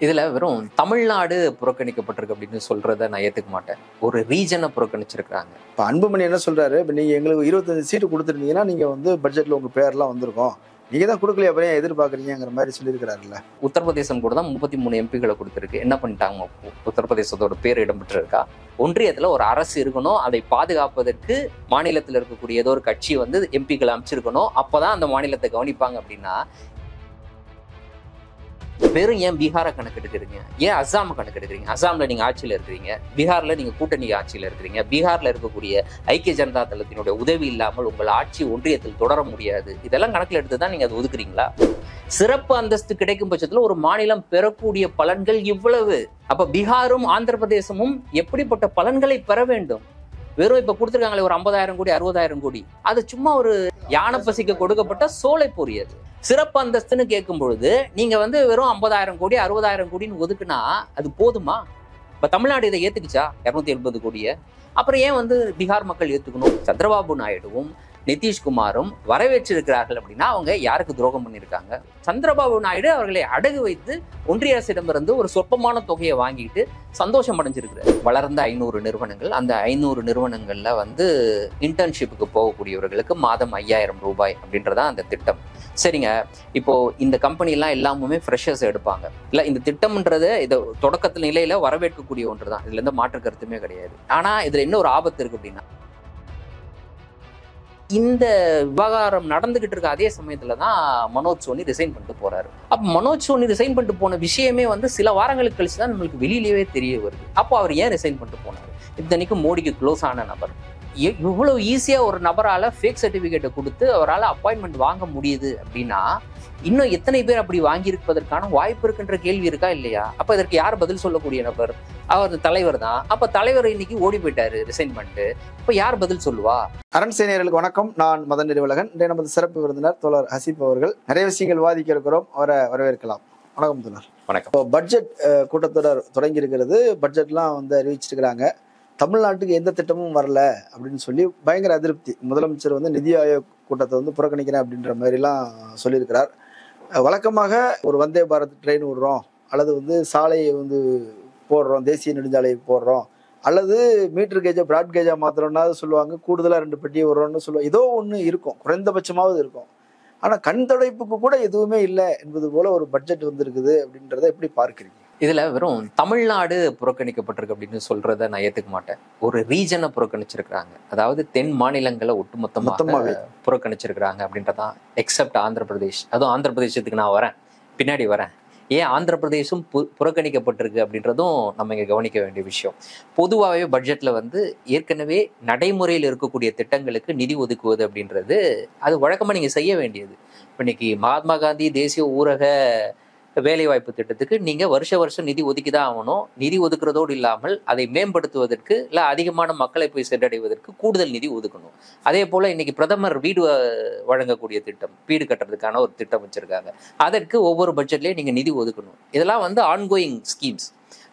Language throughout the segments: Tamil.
இதுல வெறும் தமிழ்நாடு புறக்கணிக்கப்பட்டிருக்கு அப்படின்னு சொல்றத நான் ஏத்துக்க மாட்டேன். ஒரு ரீஜனை புறக்கணிச்சிருக்காங்க. இப்போ அன்புமணி என்ன சொல்றாரு, இப்போ நீங்க எங்களுக்கு 25 சீட்டு கொடுத்துருந்தீங்கன்னா நீங்க வந்து பட்ஜெட்ல உங்க பேர்லாம் வந்திருக்கும், நீங்க தான் கொடுக்கலையே அப்புறம் ஏன் எதிர்பார்க்குறீங்கிற மாதிரி சொல்லியிருக்கிறாருல்ல. உத்தரப்பிரதேசம் கூட தான் 33 எம்பிகளை கொடுத்துருக்கு. என்ன பண்ணிட்டாங்க? உத்தரப்பிரதேசத்தோட பேர் இடம்பெற்றிருக்கா? ஒன்றியத்துல ஒரு அரசு இருக்கணும், அதை பாதுகாப்பதற்கு மாநிலத்தில் இருக்கக்கூடிய ஏதோ ஒரு கட்சி வந்து எம்பிக்களை அமைச்சிருக்கணும், அப்பதான் அந்த மாநிலத்தை கவனிப்பாங்க அப்படின்னா வெறும் ஏன் பீகாரை கணக்கெடுக்கிறீங்க? ஏன் அஸ்ஸாம் கணக்கெடுக்கிறீங்க? அஸ்ஸாம்ல நீங்க ஆட்சியில இருக்கிறீங்க, பீகார்ல நீங்க கூட்டணி ஆட்சியில இருக்கிறீங்க. பீகார்ல இருக்கக்கூடிய ஐக்கிய ஜனதா தளத்தினுடைய உதவி இல்லாமல் உங்கள் ஆட்சி ஒன்றியத்தில் தொடர முடியாது. இதெல்லாம் கணக்கில் எடுத்துதான் நீங்க அதை ஒதுக்குறீங்களா? சிறப்பு அந்தஸ்து கிடைக்கும் பட்சத்துல ஒரு மாநிலம் பெறக்கூடிய பலன்கள் இவ்வளவு. அப்ப பீகாரும் ஆந்திர பிரதேசமும் எப்படிப்பட்ட பலன்களை பெற வேண்டும்? வெறும் இப்ப கொடுத்துருக்காங்களே ஒரு 50,000 கோடி 60,000 கோடி, அது சும்மா ஒரு யானை பசிக்கு கொடுக்கப்பட்ட சோலை பொரியது. சிறப்பு அந்தஸ்துன்னு கேட்கும் பொழுது நீங்க வந்து வெறும் 50,000 கோடி 60,000 கோடின்னு ஒதுக்குனா அது போதுமா? இப்ப தமிழ்நாடு இதை ஏத்துக்குச்சா 280 கோடியை? அப்புறம் ஏன் வந்து பீகார் மக்கள் ஏத்துக்கணும்? சந்திரபாபு நாயுடுவும் நிதிஷ்குமாரும் வரவேற்றிருக்கிறார்கள் அப்படின்னா அவங்க யாருக்கு துரோகம் பண்ணியிருக்காங்க? சந்திரபாபு நாயுடு அவர்களை அடகு வைத்து ஒன்றிய அரசிடமிருந்து ஒரு சொற்பமான தொகையை வாங்கிட்டு சந்தோஷம் அடைஞ்சிருக்கிறார். வளர்ந்த 500 நிறுவனங்கள், அந்த 500 நிறுவனங்கள்ல வந்து இன்டர்ன்ஷிப்புக்கு போகக்கூடியவர்களுக்கு மாதம் 5,000 ரூபாய் அப்படின்றதான் அந்த திட்டம். சரிங்க, இப்போ இந்த கம்பெனி எல்லாம் எல்லாமே ஃப்ரெஷர்ஸ் எடுப்பாங்க இல்ல. இந்த திட்டம்ன்றது இது தொடக்கத்து நிலையில வரவேற்கக்கூடிய ஒன்று தான், இதுல இருந்து மாற்று கருத்துமே கிடையாது. ஆனா இதுல என்ன ஒரு ஆபத்து இருக்கு அப்படின்னா, இந்த விவகாரம் நடந்துகிட்டு இருக்க அதே சமயத்துலதான் மனோஜ் சோனி ரிசைன் பண்ணிட்டு போறாரு. அப்ப மனோஜ் சோனி ரிசைன் பண்ணிட்டு போன விஷயமே வந்து சில வாரங்களுக்கு கழிச்சுதான் நம்மளுக்கு வெளியிலேயே தெரிய வருது. அப்போ அவர் ஏன் ரிசைன் பண்ணிட்டு போனாரு? இத்தனைக்கும் மோடிக்கு க்ளோஸ் ஆன நபர். இவ்வளவு ஈஸியா ஒரு நபரால ஃபேக் சர்டிபிகேட்டை கொடுத்து அவரால் அப்பாயின்மெண்ட் வாங்க முடியுது அப்படின்னா இன்னும் எத்தனை பேர் அப்படி வாங்கியிருப்பதற்கான வாய்ப்பு இருக்குன்ற கேள்வி இருக்கா இல்லையா? அப்ப இதற்கு யார் பதில் சொல்லக்கூடிய நபர்? அவர் தலைவர் தான். அப்ப தலைவர் இன்னைக்கு ஓடி போயிட்டாரு ரிசைன் பண்ணிட்டு. இப்ப யார் பதில் சொல்லுவா? அரண் சேனையர்களுக்கு வணக்கம். நான் மதன் நிறுவலகன். இன்றைய நமது சிறப்பு விருந்தினர் தோழர் ஹசீப் அவர்கள். நிறைய விஷயங்கள் வாதிக்க இருக்கிறோம், அவரை வரவேற்கலாம். வணக்கம் தோழர். வணக்கம். இப்போ பட்ஜெட் கூட்டத்தொடர் தொடங்கி இருக்கிறது. பட்ஜெட்லாம் வந்து அறிவிச்சிருக்கிறாங்க. தமிழ்நாட்டுக்கு எந்த திட்டமும் வரல அப்படின்னு சொல்லி பயங்கர அதிருப்தி. முதலமைச்சர் வந்து நிதி ஆயோக் கூட்டத்தை வந்து புறக்கணிக்கிறேன் அப்படின்ற மாதிரிலாம் சொல்லியிருக்கிறார். வழக்கமாக ஒரு வந்தே பாரத் ட்ரெயின் விடுறோம், அல்லது வந்து சாலையை வந்து போடுறோம், தேசிய நெடுஞ்சாலையை போடுறோம், அல்லது மீட்டர் கேஜை பிராட் கேஜா மாத்திரம்னா சொல்லுவாங்க, கூடுதலாக 2 பெட்டியை விடுறோம்னு சொல்லுவாங்க. ஏதோ ஒன்று இருக்கும், குறைந்தபட்சமாவது இருக்கும். ஆனால் கண் துடைப்புக்கு கூட எதுவுமே இல்லை என்பது போல ஒரு பட்ஜெட் வந்திருக்குது. அப்படின்றத எப்படி பார்க்குறீங்க? இதுல வெறும் தமிழ்நாடு புறக்கணிக்கப்பட்டிருக்கு அப்படின்னு சொல்றத நான் ஏத்துக்க மாட்டேன். ஒரு ரீஜனை புறக்கணிச்சிருக்கிறாங்க, அதாவது தென் மாநிலங்களை ஒட்டுமொத்தமாக புறக்கணிச்சிருக்கிறாங்க அப்படின்றதான். எக்ஸப்ட் ஆந்திர பிரதேஷ். அதுவும் ஆந்திர பிரதேசத்துக்கு நான் வரேன், பின்னாடி வரேன். ஏன் ஆந்திர பிரதேசம் புறக்கணிக்கப்பட்டிருக்கு அப்படின்றதும் நம்ம இங்க கவனிக்க வேண்டிய விஷயம். பொதுவாகவே பட்ஜெட்ல வந்து ஏற்கனவே நடைமுறையில் இருக்கக்கூடிய திட்டங்களுக்கு நிதி ஒதுக்குவது அப்படின்றது அது வழக்கமா நீங்க செய்ய வேண்டியது. இன்னைக்கு மகாத்மா காந்தி தேசிய ஊரக வேலைவாய்ப்பு திட்டத்துக்கு நீங்க வருஷம் நிதி ஒதுக்கிதான் ஆகணும். நிதி ஒதுக்குறதோடு இல்லாமல் அதை மேம்படுத்துவதற்கு இல்ல அதிகமான மக்களை போய் சென்றடைவதற்கு கூடுதல் நிதி ஒதுக்கணும். அதே போல இன்னைக்கு பிரதமர் வீடு வழங்கக்கூடிய திட்டம், வீடு கட்டுறதுக்கான ஒரு திட்டம் வச்சிருக்காங்க. அதற்கு ஒவ்வொரு பட்ஜெட்லயும் நீங்க நிதி ஒதுக்கணும். இதெல்லாம் வந்து ஆன்கோயிங் ஸ்கீம்ஸ்.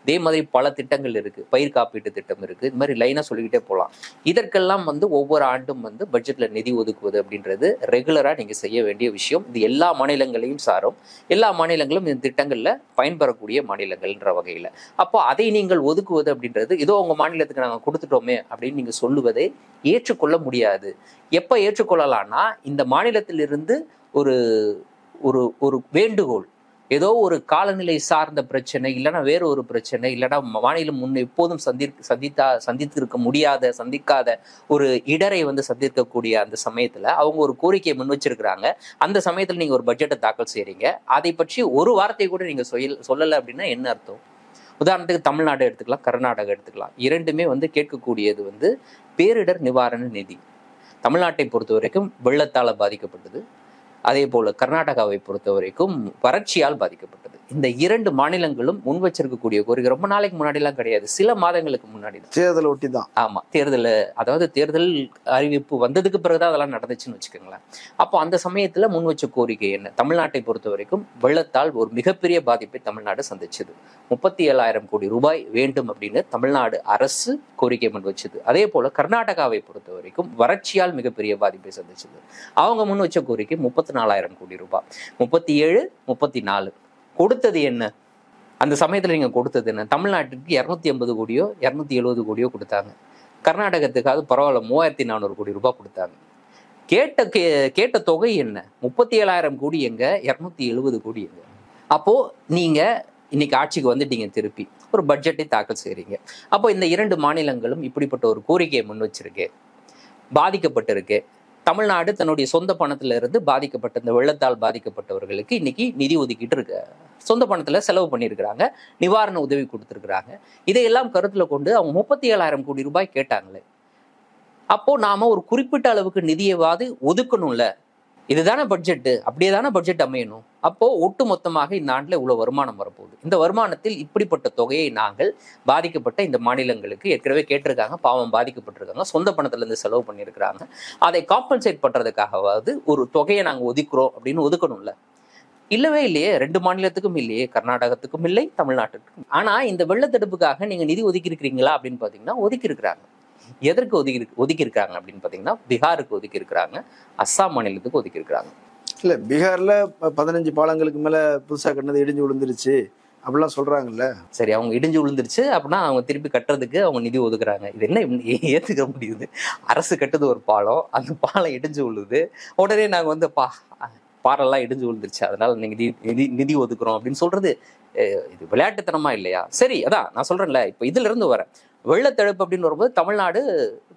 இதே மாதிரி பல திட்டங்கள் இருக்கு, பயிர் காப்பீட்டு திட்டம் இருக்கு, இது மாதிரி லைனா சொல்லிக்கிட்டே போகலாம். இதற்கெல்லாம் வந்து ஒவ்வொரு ஆண்டும் வந்து பட்ஜெட்ல நிதி ஒதுக்குவது அப்படின்றது ரெகுலரா நீங்க செய்ய வேண்டிய விஷயம். இது எல்லா மாநிலங்களையும் சாரும். எல்லா மாநிலங்களும் இந்த திட்டங்கள்ல பயன்பெறக்கூடிய மாநிலங்கள்ன்ற வகையில. அப்போ அதை நீங்கள் ஒதுக்குவது அப்படின்றது ஏதோ உங்க மாநிலத்துக்கு நாங்க கொடுத்துட்டோமே அப்படின்னு நீங்க சொல்லுவதை ஏற்றுக்கொள்ள முடியாது. எப்ப ஏற்றுக்கொள்ளலாம்னா இந்த மாநிலத்திலிருந்து ஒரு ஒரு ஒரு வேண்டுகோள், ஏதோ ஒரு காலநிலை சார்ந்த பிரச்சனை, இல்லைன்னா வேற ஒரு பிரச்சனை, இல்லைன்னா மாநிலம் முன் எப்போதும் சந்தித்திருக்க முடியாத சந்திக்காத ஒரு இடரை வந்து சந்திக்கக்கூடிய அந்த சமயத்துல அவங்க ஒரு கோரிக்கையை முன் வச்சிருக்கிறாங்க. அந்த சமயத்துல நீங்க ஒரு பட்ஜெட்டை தாக்கல் செய்றீங்க, அதை பற்றி ஒரு வார்த்தை கூட நீங்க சொல்லலை அப்படின்னா என்ன அர்த்தம்? உதாரணத்துக்கு தமிழ்நாடு எடுத்துக்கலாம், கர்நாடகா எடுத்துக்கலாம். இரண்டுமே வந்து கேட்கக்கூடியது வந்து பேரிடர் நிவாரண நிதி. தமிழ்நாட்டை பொறுத்த வரைக்கும் வெள்ளத்தால பாதிக்கப்பட்டது, அதே போல கர்நாடகாவை பொறுத்த வரைக்கும் வறட்சியால் பாதிக்கப்பட்டது. இந்த 2 மாநிலங்களும் முன் வச்சிருக்கக்கூடிய கோரிக்கை ரொம்ப நாளைக்கு முன்னாடி எல்லாம் கிடையாது, சில மாதங்களுக்கு முன்னாடி தேர்தல் ஒட்டி தான். ஆமா, தேர்தல், அதாவது தேர்தல் அறிவிப்பு வந்ததுக்கு பிறகுதான் அதெல்லாம் நடந்துச்சுன்னு வச்சுக்கோங்களேன். அப்போ அந்த சமயத்துல முன் வச்ச கோரிக்கை என்ன? தமிழ்நாட்டை பொறுத்த வரைக்கும் வெள்ளத்தால் ஒரு மிகப்பெரிய பாதிப்பை தமிழ்நாடு சந்திச்சது. 37,000 கோடி ரூபாய் வேண்டும் அப்படின்னு தமிழ்நாடு அரசு கோரிக்கை முன் வச்சது. அதே போல கர்நாடகாவை பொறுத்த வரைக்கும் வறட்சியால் மிகப்பெரிய பாதிப்பை சந்திச்சது. அவங்க முன் வச்ச கோரிக்கை 34,000 கோடி ரூபாய். 37, 34 கொடுத்தது என்ன? அந்த சமயத்துல நீங்க கொடுத்தது என்ன? தமிழ்நாட்டுக்கு 250 கோடியோ 270 கோடியோ கொடுத்தாங்க. கர்நாடகத்துக்காவது பரவாயில்ல 3400 கோடி ரூபாய் கொடுத்தாங்க. கேட்ட தொகை என்ன? 37,000 கோடி எங்க, 270 கோடி எங்க? அப்போ நீங்க இன்னைக்கு ஆட்சிக்கு வந்துட்டீங்க, திருப்பி ஒரு பட்ஜெட்டை தாக்கல் செய்றீங்க. அப்போ இந்த 2 மாநிலங்களும் இப்படிப்பட்ட ஒரு கோரிக்கையை முன் வச்சிருக்கு, பாதிக்கப்பட்டிருக்கு. தமிழ்நாடு தன்னுடைய சொந்த பணத்துல இருந்து பாதிக்கப்பட்ட இந்த வெள்ளத்தால் பாதிக்கப்பட்டவர்களுக்கு இன்னைக்கு நிதி ஒதுக்கிட்டு இருக்கு, சொந்த பணத்துல செலவு பண்ணியிருக்கிறாங்க, நிவாரண உதவி கொடுத்துருக்குறாங்க. இதையெல்லாம் கருத்துல கொண்டு அவங்க 37,000 கோடி ரூபாய் கேட்டாங்களே. அப்போ நாம ஒரு குறிப்பிட்ட அளவுக்கு நிதியவாது ஒதுக்கணும்ல. இதுதானே பட்ஜெட்டு, அப்படியே தானே பட்ஜெட் அமையணும். அப்போ ஒட்டு மொத்தமாக இந்த ஆண்டுல இவ்வளவு வருமானம் வரப்போகுது. இந்த வருமானத்தில் இப்படிப்பட்ட தொகையை நாங்கள் பாதிக்கப்பட்ட இந்த மாநிலங்களுக்கு ஏற்கனவே கேட்டிருக்காங்க, பாவம் பாதிக்கப்பட்டிருக்காங்க, சொந்த பணத்துல இருந்து செலவு பண்ணியிருக்கிறாங்க. அதை காம்பன்சேட் பண்றதுக்காகவாவது ஒரு தொகையை நாங்க ஒதுக்குறோம் அப்படின்னு ஒதுக்கணும்ல. இல்லவே இல்லையே, 2 மாநிலத்துக்கும் இல்லையே, கர்நாடகத்துக்கும் இல்லை, தமிழ்நாட்டுக்கும். ஆனா இந்த வெள்ளத்தடுப்புக்காக நீங்க நிதி ஒதுக்கி இருக்கிறீங்களா அப்படின்னு பாத்தீங்கன்னா ஒதுக்கி இருக்கிறாங்க. எதற்கு ஒதுக்கி இருக்காங்க அப்படின்னு பாத்தீங்கன்னா பீகாருக்கு ஒதுக்கி இருக்கிறாங்க, அஸ்ஸாம் மாநிலத்துக்கு ஒதுக்கி இருக்கிறாங்க. இல்ல பீகார்ல 15 பாலங்களுக்கு மேல புதுசா கட்டினது இடிஞ்சு விழுந்துருச்சு அப்படிலாம் சொல்றாங்கல்ல. சரி, அவங்க இடிஞ்சு விழுந்துருச்சு அப்படின்னா அவங்க திருப்பி கட்டுறதுக்கு அவங்க நிதி ஒதுக்குறாங்க. இது என்ன ஏத்துக்க முடியுது? அரசு கட்டுது ஒரு பாலம், அந்த பாலம் இடிஞ்சு விழுது, உடனே நாங்க வந்து பாறைல்லாம் இடிஞ்சு விழுந்துருச்சு அதனால நீங்க நிதி ஒதுக்குறோம் அப்படின்னு சொல்றது இது விளையாட்டுத்தனமா இல்லையா? சரி, அதான் நான் சொல்றேன்ல, இப்ப இதுல இருந்து வரேன். வெள்ளத்தடுப்பு அப்படின்னு வரும்போது தமிழ்நாடு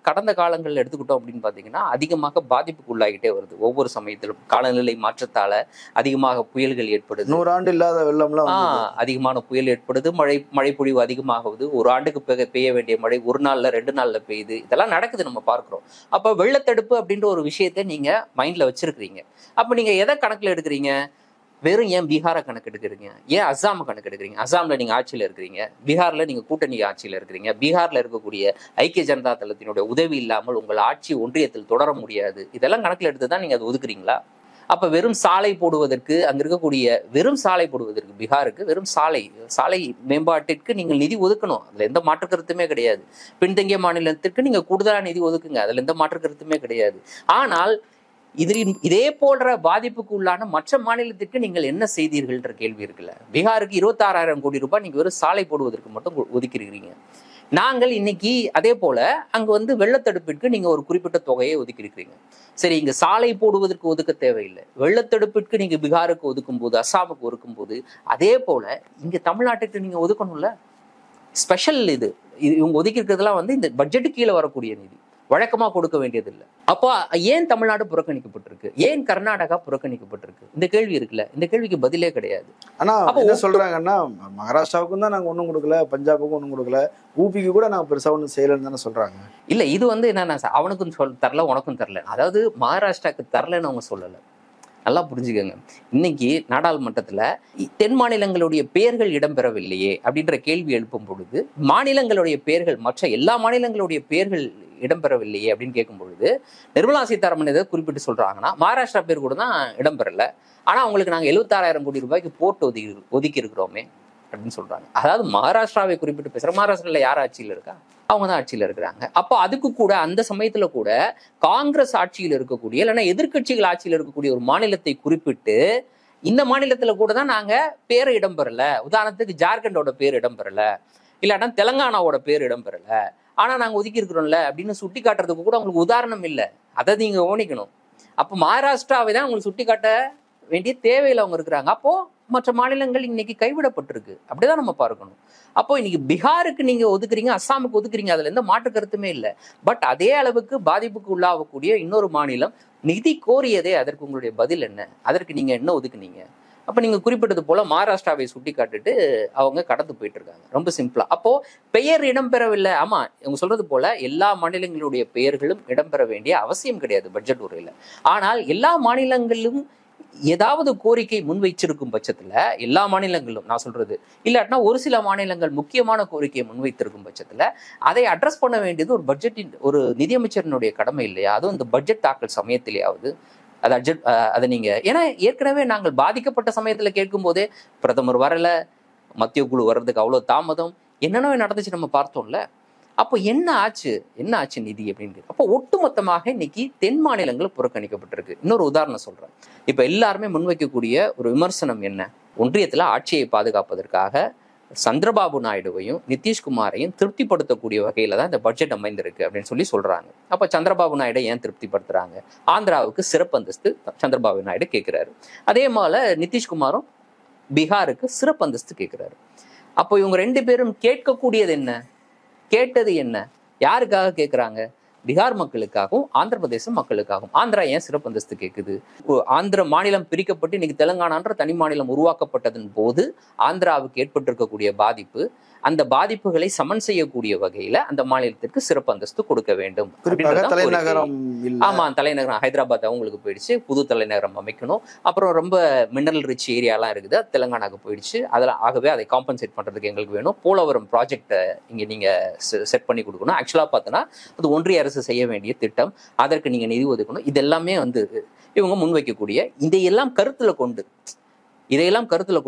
கடந்த காலங்களில் எடுத்துக்கிட்டோம் அப்படின்னு பார்த்தீங்கன்னா அதிகமாக பாதிப்புக்கு உள்ளாகிட்டே வருது. ஒவ்வொரு சமயத்திலும் காலநிலை மாற்றத்தால அதிகமாக புயல்கள் ஏற்படுது. 100 ஆண்டு இல்லாத வெள்ளம்லாம் அதிகமான புயல் ஏற்படுது, மழை பொழிவு அதிகமாகுது, ஒரு ஆண்டுக்கு பெய்ய வேண்டிய மழை 1 நாள்ல 2 நாள்ல பெய்யுது, இதெல்லாம் நடக்குது, நம்ம பார்க்கிறோம். அப்ப வெள்ளத்தடுப்பு அப்படின்ற ஒரு விஷயத்த நீங்க மைண்ட்ல வச்சிருக்கிறீங்க. அப்ப நீங்க எதை கணக்குல எடுக்கிறீங்க? வெறும் ஏன் பீகாரை கணக்கு எடுக்கிறீங்க? ஏன் அஸ்ஸாம் கணக்கு எடுக்கிறீங்க? அஸ்ஸாம்ல நீங்க ஆட்சியில இருக்கிறீங்க, பீகார்ல நீங்க கூட்டணி ஆட்சியில இருக்கிறீங்க. பீகார்ல இருக்கக்கூடிய ஐக்கிய ஜனதா தளத்தினுடைய உதவி இல்லாமல் உங்கள் ஆட்சி ஒன்றியத்தில் தொடர முடியாது. இதெல்லாம் கணக்குல எடுத்துதான் நீங்க அதை ஒதுக்குறீங்களா? அப்ப வெறும் சாலை போடுவதற்கு, அங்க இருக்கக்கூடிய வெறும் சாலை போடுவதற்கு, பீகாருக்கு வெறும் சாலை மேம்பாட்டிற்கு நீங்கள் நிதி ஒதுக்கணும், அதுல எந்த மாற்று கருத்துமே கிடையாது. பின்தங்கிய மாநிலத்திற்கு நீங்க கூடுதலா நிதி ஒதுக்குங்க, அதுல எந்த மாற்று கருத்துமே கிடையாது. ஆனால் இதே போன்ற பாதிப்புக்கு உள்ளான மற்ற மாநிலத்திற்கு நீங்கள் என்ன செய்தீர்கள்ன்ற கேள்வி இருக்குல்ல. பீகாருக்கு 26,000 கோடி ரூபாய் நீங்க வெறும் சாலை போடுவதற்கு மட்டும் ஒதுக்கிருக்கிறீங்க. நாங்கள் இன்னைக்கு அதே போல அங்க வந்து வெள்ளத்தடுப்பிற்கு நீங்க ஒரு குறிப்பிட்ட தொகையை ஒதுக்கி இருக்கிறீங்க. சரி, இங்க சாலை போடுவதற்கு ஒதுக்க தேவையில்லை, வெள்ளத்தடுப்பிற்கு நீங்க பீகாருக்கு ஒதுக்கும் போது, அஸ்ஸாமுக்கு ஒதுக்கும் போது, அதே போல இங்க தமிழ்நாட்டுக்கு நீங்க ஒதுக்கணும்ல. ஸ்பெஷல் இது இவங்க ஒதுக்கி இருக்கிறதுலாம் வந்து இந்த பட்ஜெட்டு கீழே வரக்கூடிய நிதி, வழக்கமா கொடுக்க வேண்டியது இல்லை. அப்போ ஏன் தமிழ்நாடு புறக்கணிக்கப்பட்டிருக்கு, ஏன் கர்நாடகா புறக்கணிக்கப்பட்டிருக்கு? இந்த கேள்வி இருக்குல்ல, இந்த கேள்விக்கு பதிலே கிடையாது. ஆனா என்ன சொல்றாங்கன்னா மகாராஷ்டிராவுக்கும் தான் நாங்க ஒன்றும் கொடுக்கல, பஞ்சாபுக்கும் ஒன்றும் கொடுக்கல, ஊபிக்கு கூட நாங்க பெருசா ஒன்றும் செய்யலன்னு தானே சொல்றாங்க. இல்ல, இது வந்து என்னன்னா அவனுக்கும் தரல, உனக்கும் தரல, அதாவது மகாராஷ்டிராக்கு தரலன்னு அவங்க சொல்லலை. நல்லா புரிஞ்சுக்கோங்க. இன்னைக்கு நாடாளுமன்றத்துல தென் மாநிலங்களுடைய பெயர்கள் இடம்பெறவில்லையே அப்படின்ற கேள்வி எழுப்பும் பொழுது, மாநிலங்களுடைய பெயர்கள், மற்ற எல்லா மாநிலங்களுடைய பெயர்கள் இடம்பெறவில்லையே அப்படின்னு கேட்கும் பொழுது, நிர்மலா சீதாராமன் எதை குறிப்பிட்டு சொல்றாங்கன்னா மகாராஷ்டிரா பேர் கூட தான் இடம்பெறல, ஆனா அவங்களுக்கு நாங்க 76,000 கோடி ரூபாய்க்கு போட்டு ஒதுக்கி இருக்கிறோமே அப்படின்னு சொல்றாங்க. அதாவது மகாராஷ்டிராவை குறிப்பிட்டு பேசுற, மகாராஷ்டிரால யார் ஆட்சியில் இருக்கா? அவங்க தான் ஆட்சியில் இருக்கிறாங்க. அப்போ அதுக்கு கூட அந்த சமயத்துல கூட காங்கிரஸ் ஆட்சியில் இருக்கக்கூடிய இல்லைன்னா எதிர்கட்சிகள் ஆட்சியில் இருக்கக்கூடிய ஒரு மாநிலத்தை குறிப்பிட்டு, இந்த மாநிலத்துல கூட தான் நாங்க பேர் இடம்பெறல, உதாரணத்துக்கு ஜார்க்கண்டோட பேர் இடம்பெறல, இல்லாட்டா தெலங்கானாவோட பேர் இடம்பெறல, ஆனா நாங்க ஒதுக்கி இருக்கிறோம்ல அப்படின்னு சுட்டி காட்டுறதுக்கு கூட உங்களுக்கு உதாரணம் இல்லை. அதை நீங்க கவனிக்கணும். அப்போ மகாராஷ்டிராவை தான் உங்களுக்கு சுட்டி காட்ட வேண்டிய தேவையில் அவங்க இருக்கிறாங்க. அப்போ மற்ற மாநிலங்கள் இன்னைக்கு கைவிடப்பட்டிருக்கு, அப்படிதான் நம்ம பார்க்கணும். அப்போ இன்னைக்கு பீகாருக்கு நீங்க ஒதுக்குறீங்க, அஸ்ஸாமுக்கு ஒதுக்குறீங்க, அதுல எந்த மாற்று கருத்துமே இல்லை. பட் அதே அளவுக்கு பாதிப்புக்கு உள்ளாகக்கூடிய இன்னொரு மாநிலம் நிதி கோரியதே, அதற்கு உங்களுடைய பதில் என்ன? அதற்கு நீங்க என்ன ஒதுக்குனீங்க? அப்ப நீங்க குறிப்பிட்டது போல மகாராஷ்டிராவை சுட்டி காட்டுட்டு அவங்க கடந்து போயிட்டு இருக்காங்க, ரொம்ப சிம்பிளா. அப்போ பெயர் இடம்பெறவில்லை. ஆமா, இவங்க சொல்றது போல எல்லா மாநிலங்களுடைய பெயர்களும் இடம்பெற வேண்டிய அவசியம் கிடையாது பட்ஜெட் உரையில. ஆனால் எல்லா மாநிலங்களிலும் ஏதாவது கோரிக்கை முன்வைச்சிருக்கும் பட்சத்துல, எல்லா மாநிலங்களும் நான் சொல்றது இல்லாட்டினா ஒரு சில மாநிலங்கள் முக்கியமான கோரிக்கையை முன்வைத்திருக்கும் பட்சத்துல அதை அட்ரஸ் பண்ண வேண்டியது ஒரு பட்ஜெட்டின், ஒரு நிதியமைச்சரினுடைய கடமை இல்லையா? அதுவும் இந்த பட்ஜெட் தாக்கல் சமயத்திலேயாவது அதை நீங்க, ஏன்னா ஏற்கனவே நாங்கள் பாதிக்கப்பட்ட சமயத்துல கேட்கும் போதே பிரதமர் வரல, மத்திய குழு வர்றதுக்கு அவ்வளவு தாமதம், என்னென்ன நடந்துச்சு நம்ம பார்த்தோம்ல. அப்போ என்ன ஆச்சு நிதி அப்படின்னு. அப்போ ஒட்டுமொத்தமாக இன்னைக்கு தென் மாநிலங்கள் புறக்கணிக்கப்பட்டிருக்கு. இன்னொரு உதாரணம் சொல்றேன். இப்ப எல்லாருமே முன்வைக்கக்கூடிய ஒரு விமர்சனம் என்ன? ஒன்றியத்துல ஆட்சியை பாதுகாப்பதற்காக சந்திரபாபு நாயுடுவையும் நிதிஷ்குமாரையும் திருப்திப்படுத்தக்கூடிய வகையில தான் இந்த பட்ஜெட் அமைந்திருக்கு அப்படின்னு சொல்லி சொல்றாங்க. அப்ப சந்திரபாபு நாயுடு ஏன் திருப்திப்படுத்துறாங்க? ஆந்திராவுக்கு சிறப்பு அந்தஸ்து சந்திரபாபு நாயுடு கேட்கிறாரு. அதே போல நிதிஷ்குமாரும் பீகாருக்கு சிறப்பு அந்தஸ்து கேட்கிறாரு. அப்போ இவங்க ரெண்டு பேரும் கேட்கக்கூடியது என்ன? கேட்டது என்ன? யாருக்காக கேட்கிறாங்க? பீகார் மக்களுக்காகவும் ஆந்திர பிரதேச மக்களுக்காகவும். ஆந்திரா ஏன் சிறப்பு அந்தஸ்து கேட்குது? ஆந்திர மாநிலம் பிரிக்கப்பட்டு இன்னைக்கு தெலுங்கானான்ற தனி மாநிலம் உருவாக்கப்பட்டதன் போது ஆந்திராவுக்கு ஏற்பட்டிருக்கக்கூடிய பாதிப்பு, அந்த பாதிப்புகளை சமன் செய்யக்கூடிய வகையில அந்த மாநிலத்திற்கு சிறப்பு அந்தஸ்து கொடுக்க வேண்டும். தலைநகரம் ஆமா, தலைநகரம் ஹைதராபாத் அவங்களுக்கு போயிடுச்சு, புது தலைநகரம் அமைக்கணும். அப்புறம் ரொம்ப மினரல் ரிச் ஏரியாலாம் இருக்குது, தெலுங்கானாக்கு போயிடுச்சு. அதெல்லாம் ஆகவே அதை காம்பன்சேட் பண்றதுக்கு எங்களுக்கு வேணும். போலவரம் ப்ராஜெக்டை இங்க நீங்க செட் பண்ணி கொடுக்கணும். ஆக்சுவலா பார்த்தோன்னா அது ஒன்றிய அரசு செய்ய வேண்டிய திட்டம், அதற்கு நீங்க நிதி ஒதுக்கணும். இதெல்லாமே வந்து இவங்க முன்வைக்கக்கூடிய இதையெல்லாம் கருத்துல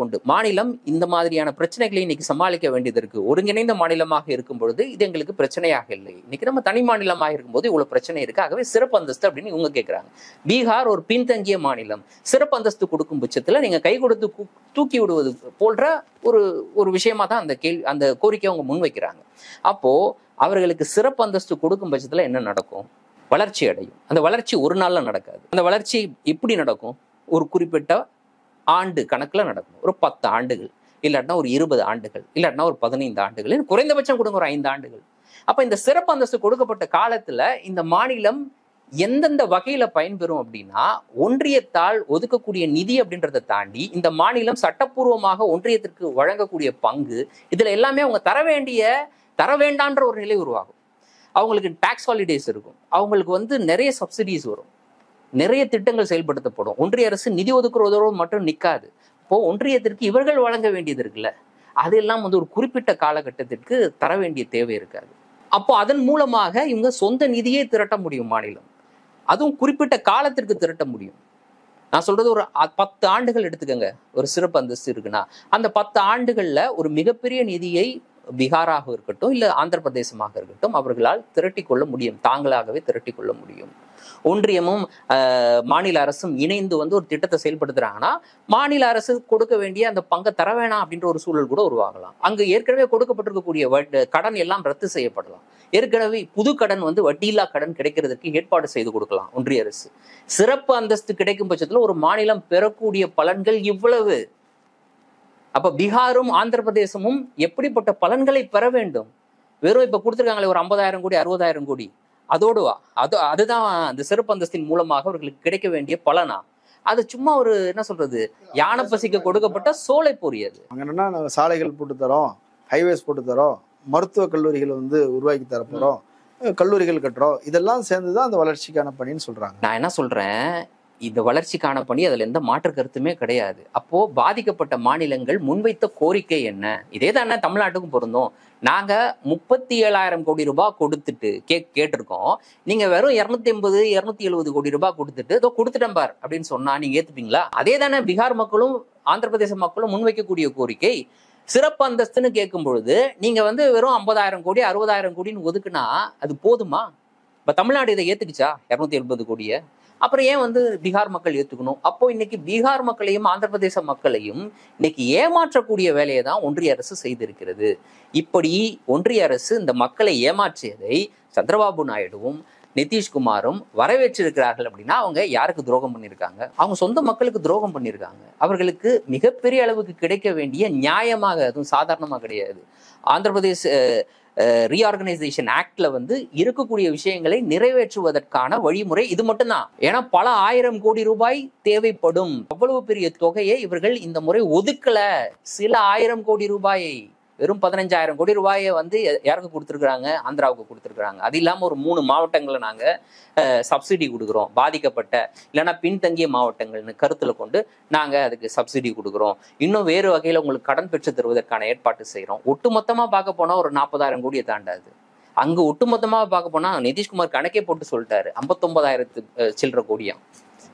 கொண்டு மாநிலம் இந்த மாதிரியான பிரச்சனைகளை இன்னைக்கு சமாளிக்க வேண்டியது இருக்கு. ஒருங்கிணைந்த மாநிலமாக இருக்கும் பொழுது இது எங்களுக்கு பிரச்சனையாக இல்லை. இன்னைக்கு நம்ம தனி மாநிலமாக இருக்கும்போது இவ்வளவு பிரச்சனை இருக்கு, ஆகவே சிறப்பு அந்தஸ்து அப்படின்னு இவங்க கேட்கிறாங்க. பீகார் ஒரு பின்தங்கிய மாநிலம், சிறப்பு அந்தஸ்து கொடுக்கும் பட்சத்துல நீங்க கை கொடுத்து தூக்கி விடுவது போன்ற ஒரு விஷயமா தான் அந்த கோரிக்கை அவங்க முன்வைக்கிறாங்க. அப்போ அவர்களுக்கு சிறப்பு அந்தஸ்து கொடுக்கும் பட்சத்துல என்ன நடக்கும்? வளர்ச்சி அடையும். அந்த வளர்ச்சி ஒரு நாள்ல நடக்காது. அந்த வளர்ச்சி எப்படி நடக்கும்? ஒரு குறிப்பிட்ட ஆண்டு கணக்குல நடக்கும். ஒரு 10 ஆண்டுகள், இல்லாட்டினா ஒரு 20 ஆண்டுகள், இல்லாட்டினா ஒரு 15 ஆண்டுகள், குறைந்தபட்சம் கொடுங்க ஒரு 5 ஆண்டுகள். அப்ப இந்த சிறப்பு அந்தஸ்து கொடுக்கப்பட்ட காலத்துல இந்த மாநிலம் எந்தெந்த வகையில பயன்பெறும் அப்படின்னா, ஒன்றியத்தால் ஒதுக்கக்கூடிய நிதி அப்படின்றத தாண்டி இந்த மாநிலம் சட்டப்பூர்வமாக ஒன்றியத்திற்கு வழங்கக்கூடிய பங்கு, இதுல எல்லாமே அவங்க தர வேண்டான்ற ஒரு நிலை உருவாகும். அவங்களுக்கு டாக்ஸ் ஹாலிடேஸ் இருக்கும், அவங்களுக்கு வந்து நிறைய சப்சிடிஸ் வரும், நிறைய திட்டங்கள் செயல்படுத்தப்படும். ஒன்றிய அரசு நிதி ஒதுக்குறதோடு மட்டும் நிற்காது. இப்போ ஒன்றியத்திற்கு இவர்கள் வழங்க வேண்டியது இருக்குல்ல, அதெல்லாம் வந்து ஒரு குறிப்பிட்ட காலகட்டத்திற்கு தர வேண்டிய தேவை இருக்காது. அப்போ அதன் மூலமாக இவங்க சொந்த நிதியை திரட்ட முடியும் மாநிலம், அதுவும் குறிப்பிட்ட காலத்திற்கு திரட்ட முடியும். நான் சொல்றது ஒரு 10 ஆண்டுகள் எடுத்துக்கங்க, ஒரு சிறப்பு அந்தஸ்து இருக்குன்னா அந்த 10 ஆண்டுகள்ல ஒரு மிகப்பெரிய நிதியை பீகாராக இருக்கட்டும் இல்ல ஆந்திர பிரதேசமாக இருக்கட்டும் அவர்களால் திரட்டி கொள்ள முடியும், தாங்களாகவே திரட்டி கொள்ள முடியும். ஒன்றியமும் மாநில அரசும் இணைந்து வந்து ஒரு திட்டத்தை செயல்படுத்துறாங்கன்னா மாநில அரசு கொடுக்க வேண்டிய அந்த பங்கை தர வேணாம் அப்படின்ற ஒரு சூழல் கூட உருவாகலாம். அங்கு ஏற்கனவே கொடுக்கப்பட்டிருக்கக்கூடிய கடன் எல்லாம் ரத்து செய்யப்படலாம். ஏற்கனவே புது கடன் வந்து வட்டியில்லா கடன் கிடைக்கிறதுக்கு ஏற்பாடு செய்து கொடுக்கலாம் ஒன்றிய அரசு. சிறப்பு அந்தஸ்து கிடைக்கும் பட்சத்துல ஒரு மாநிலம் பெறக்கூடிய பலன்கள் இவ்வளவு. அப்ப பீகாரும் ஆந்திர பிரதேசமும் எப்படிப்பட்ட பலன்களை பெற வேண்டும்? வெறும் இப்ப கொடுத்துருக்காங்களே ஒரு 50,000 கோடி 60,000 கோடி, அதோடுவா? அதுதான் அந்த சிறப்பு அந்தஸ்தின் மூலமாக அவர்களுக்கு கிடைக்க வேண்டிய பலனா? அது சும்மா ஒரு என்ன சொல்றது, யானை பசிக்க கொடுக்கப்பட்ட சோலை பொரியது. என்னன்னா சாலைகள் போட்டு தரோம், ஹைவேஸ் போட்டு தரோம், மருத்துவக் கல்லூரிகள் வந்து உருவாக்கி தரப்போறோம், கல்லூரிகள் கட்டுறோம், இதெல்லாம் சேர்ந்துதான் அந்த வளர்ச்சிக்கான பணின்னு சொல்றாங்க. நான் என்ன சொல்றேன், இந்த வளர்ச்சிக்கான பணி அதுல எந்த மாற்று கருத்துமே கிடையாது. அப்போ பாதிக்கப்பட்ட மாநிலங்கள் முன்வைத்த கோரிக்கை என்ன? இதே தானே தமிழ்நாட்டுக்கும் பொருந்தும். நாங்க 37,000 கோடி ரூபாய் கொடுத்துட்டு கேட்டிருக்கோம், நீங்க வெறும் 280 270 கோடி ரூபாய் கொடுத்துட்டு இதோ கொடுத்துட்டேன் பார் அப்படின்னு சொன்னா நீங்க ஏத்துப்பீங்களா? அதே தானே பீகார் மக்களும் ஆந்திர பிரதேச மக்களும் முன்வைக்கக்கூடிய கோரிக்கை. சிறப்பு அந்தஸ்துன்னு கேட்கும் பொழுது நீங்க வந்து வெறும் 50,000 கோடி 60,000 கோடின்னு ஒதுக்குனா அது போதுமா? இப்ப தமிழ்நாடு இதை ஏத்துக்குச்சா 280 கோடியை? அப்புறம் ஏன் வந்து பீகார் மக்கள் ஏத்துக்கணும்? அப்போ இன்னைக்கு பீகார் மக்களையும் ஆந்திர பிரதேச மக்களையும் இன்னைக்கு ஏமாற்றக்கூடிய வேலையை தான் ஒன்றிய அரசு செய்திருக்கிறது. இப்படி ஒன்றிய அரசு இந்த மக்களை ஏமாற்றியதை சந்திரபாபு நாயுடுவும் நிதிஷ்குமாரும் வரவேற்றிருக்கிறார்கள். அப்படின்னா அவங்க யாருக்கு துரோகம் பண்ணியிருக்காங்க? அவங்க சொந்த மக்களுக்கு துரோகம் பண்ணியிருக்காங்க. அவர்களுக்கு மிகப்பெரிய அளவுக்கு கிடைக்க வேண்டிய நியாயமாக, அதுவும் சாதாரணமாக கிடையாது, ஆந்திர பிரதேச ரீஆர்கனைசேஷன் ஆக்ட்ல வந்து இருக்கக்கூடிய விஷயங்களை நிறைவேற்றுவதற்கான வழிமுறை இது மட்டும்தான். ஏன்னா பல 1000 கோடி ரூபாய் தேவைப்படும். அவ்வளவு பெரிய தொகையை இவர்கள் இந்த முறை ஒதுக்கல. சில 1000 கோடி ரூபாயை, வெறும் 15,000 கோடி ரூபாயை வந்து யாருக்கு கொடுத்துருக்காங்க? ஆந்திராவுக்கு கொடுத்துருக்காங்க. அது இல்லாம ஒரு 3 மாவட்டங்களை நாங்க சப்சிடி கொடுக்குறோம், பாதிக்கப்பட்ட இல்லைன்னா பின்தங்கிய மாவட்டங்கள்னு கருத்துல கொண்டு நாங்க அதுக்கு சப்சிடி கொடுக்குறோம். இன்னும் வேறு வகையில உங்களுக்கு கடன் பெற்று தருவதற்கான ஏற்பாடு செய்யறோம். ஒட்டுமொத்தமா பார்க்க போனா ஒரு 40,000 கோடியை தாண்டாது. அங்க ஒட்டுமொத்தமா பார்க்க போனா நிதிஷ்குமார் கணக்கே போட்டு சொல்லிட்டாரு, 59,000 சில்லற கோடியா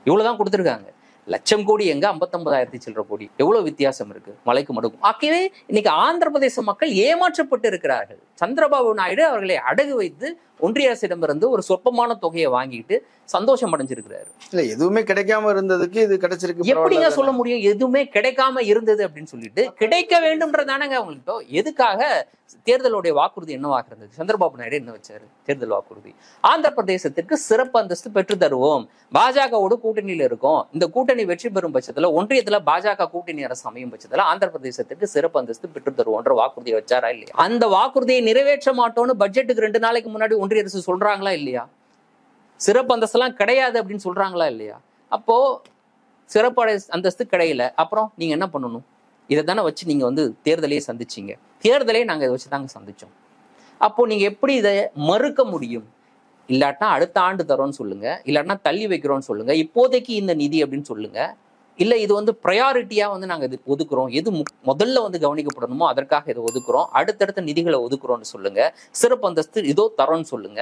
இவ்வளவுதான் கொடுத்துருக்காங்க. 1,00,000 கோடி எங்க, 59,000 சில்லற கோடி, எவ்வளவு வித்தியாசம் இருக்கு மலைக்கு மடுக்கும். ஆகவே இன்னைக்கு ஆந்திர பிரதேச மக்கள் ஏமாற்றப்பட்டு இருக்கிறார்கள். சந்திரபாபு நாயுடு அவர்களை அடகு வைத்து ஒன்றிய அரசிடமிருந்து ஒரு சொற்பமான தொகையை வாங்கிட்டு சந்தோஷம் அடைஞ்சிருக்கிறாரு. இல்ல எதுவுமே கிடைக்காம இருந்ததுக்கு இது கிடைச்சிருக்கு. எப்படிங்க சொல்ல முடியும் எதுவுமே கிடைக்காம இருந்தது அப்படின்னு சொல்லிட்டு? கிடைக்க வேண்டும்ன்றதானங்க அவங்களுக்கு. எதுக்காக தேர்தலுடைய வாக்குறுதி என்னவாக இருந்தது? சந்திரபாபு நாயுடு என்ன வச்சாரு தேர்தல் வாக்குறுதி? ஆந்திர பிரதேசத்திற்கு சிறப்பு அந்தஸ்து பெற்று தருவோம், பாஜகவோடு கூட்டணியில இருக்கும், இந்த கூட்டணி வெற்றி பெறும் பட்சத்துல, ஒன்றியத்துல பாஜக கூட்டணி அரசு அமையும் பட்சத்துல ஆந்திர பிரதேசத்திற்கு சிறப்பு அந்தஸ்து பெற்று தருவோம்ன்ற வாக்குறுதியை வச்சாரா இல்லையா? அந்த வாக்குறுதியை நிறைவேற்ற மாட்டோம்னு பட்ஜெட்டுக்கு 2 நாளைக்கு முன்னாடி ஒன்றிய அரசு சொல்றாங்களா இல்லையா? சிறப்பு அந்தஸ்தெல்லாம் கிடையாது அப்படின்னு சொல்றாங்களா இல்லையா? அப்போ சிறப்பு அந்தஸ்து கிடையல, அப்புறம் நீங்க என்ன பண்ணணும்? இதை தானே வச்சு நீங்க வந்து தேர்தலையே சந்திச்சீங்க. தேர்தலே நாங்க இதை வச்சு தாங்க சந்திச்சோம். அப்போ நீங்க எப்படி இதை மறுக்க முடியும்? இல்லாட்டினா அடுத்த ஆண்டு தரோன்னு சொல்லுங்க, இல்லாட்டினா தள்ளி வைக்கிறோம்னு சொல்லுங்க, இப்போதைக்கு இந்த நிதி அப்படின்னு சொல்லுங்க. இல்ல இது வந்து ப்ரையாரிட்டியா வந்து நாங்க இது ஒதுக்குறோம், எது முதல்ல வந்து கவனிக்கப்படணுமோ அதற்காக இதை ஒதுக்குறோம், அடுத்தடுத்த நிதிகளை ஒதுக்குறோம்னு சொல்லுங்க. சிறப்பு அந்தஸ்து இதோ தரோன்னு சொல்லுங்க.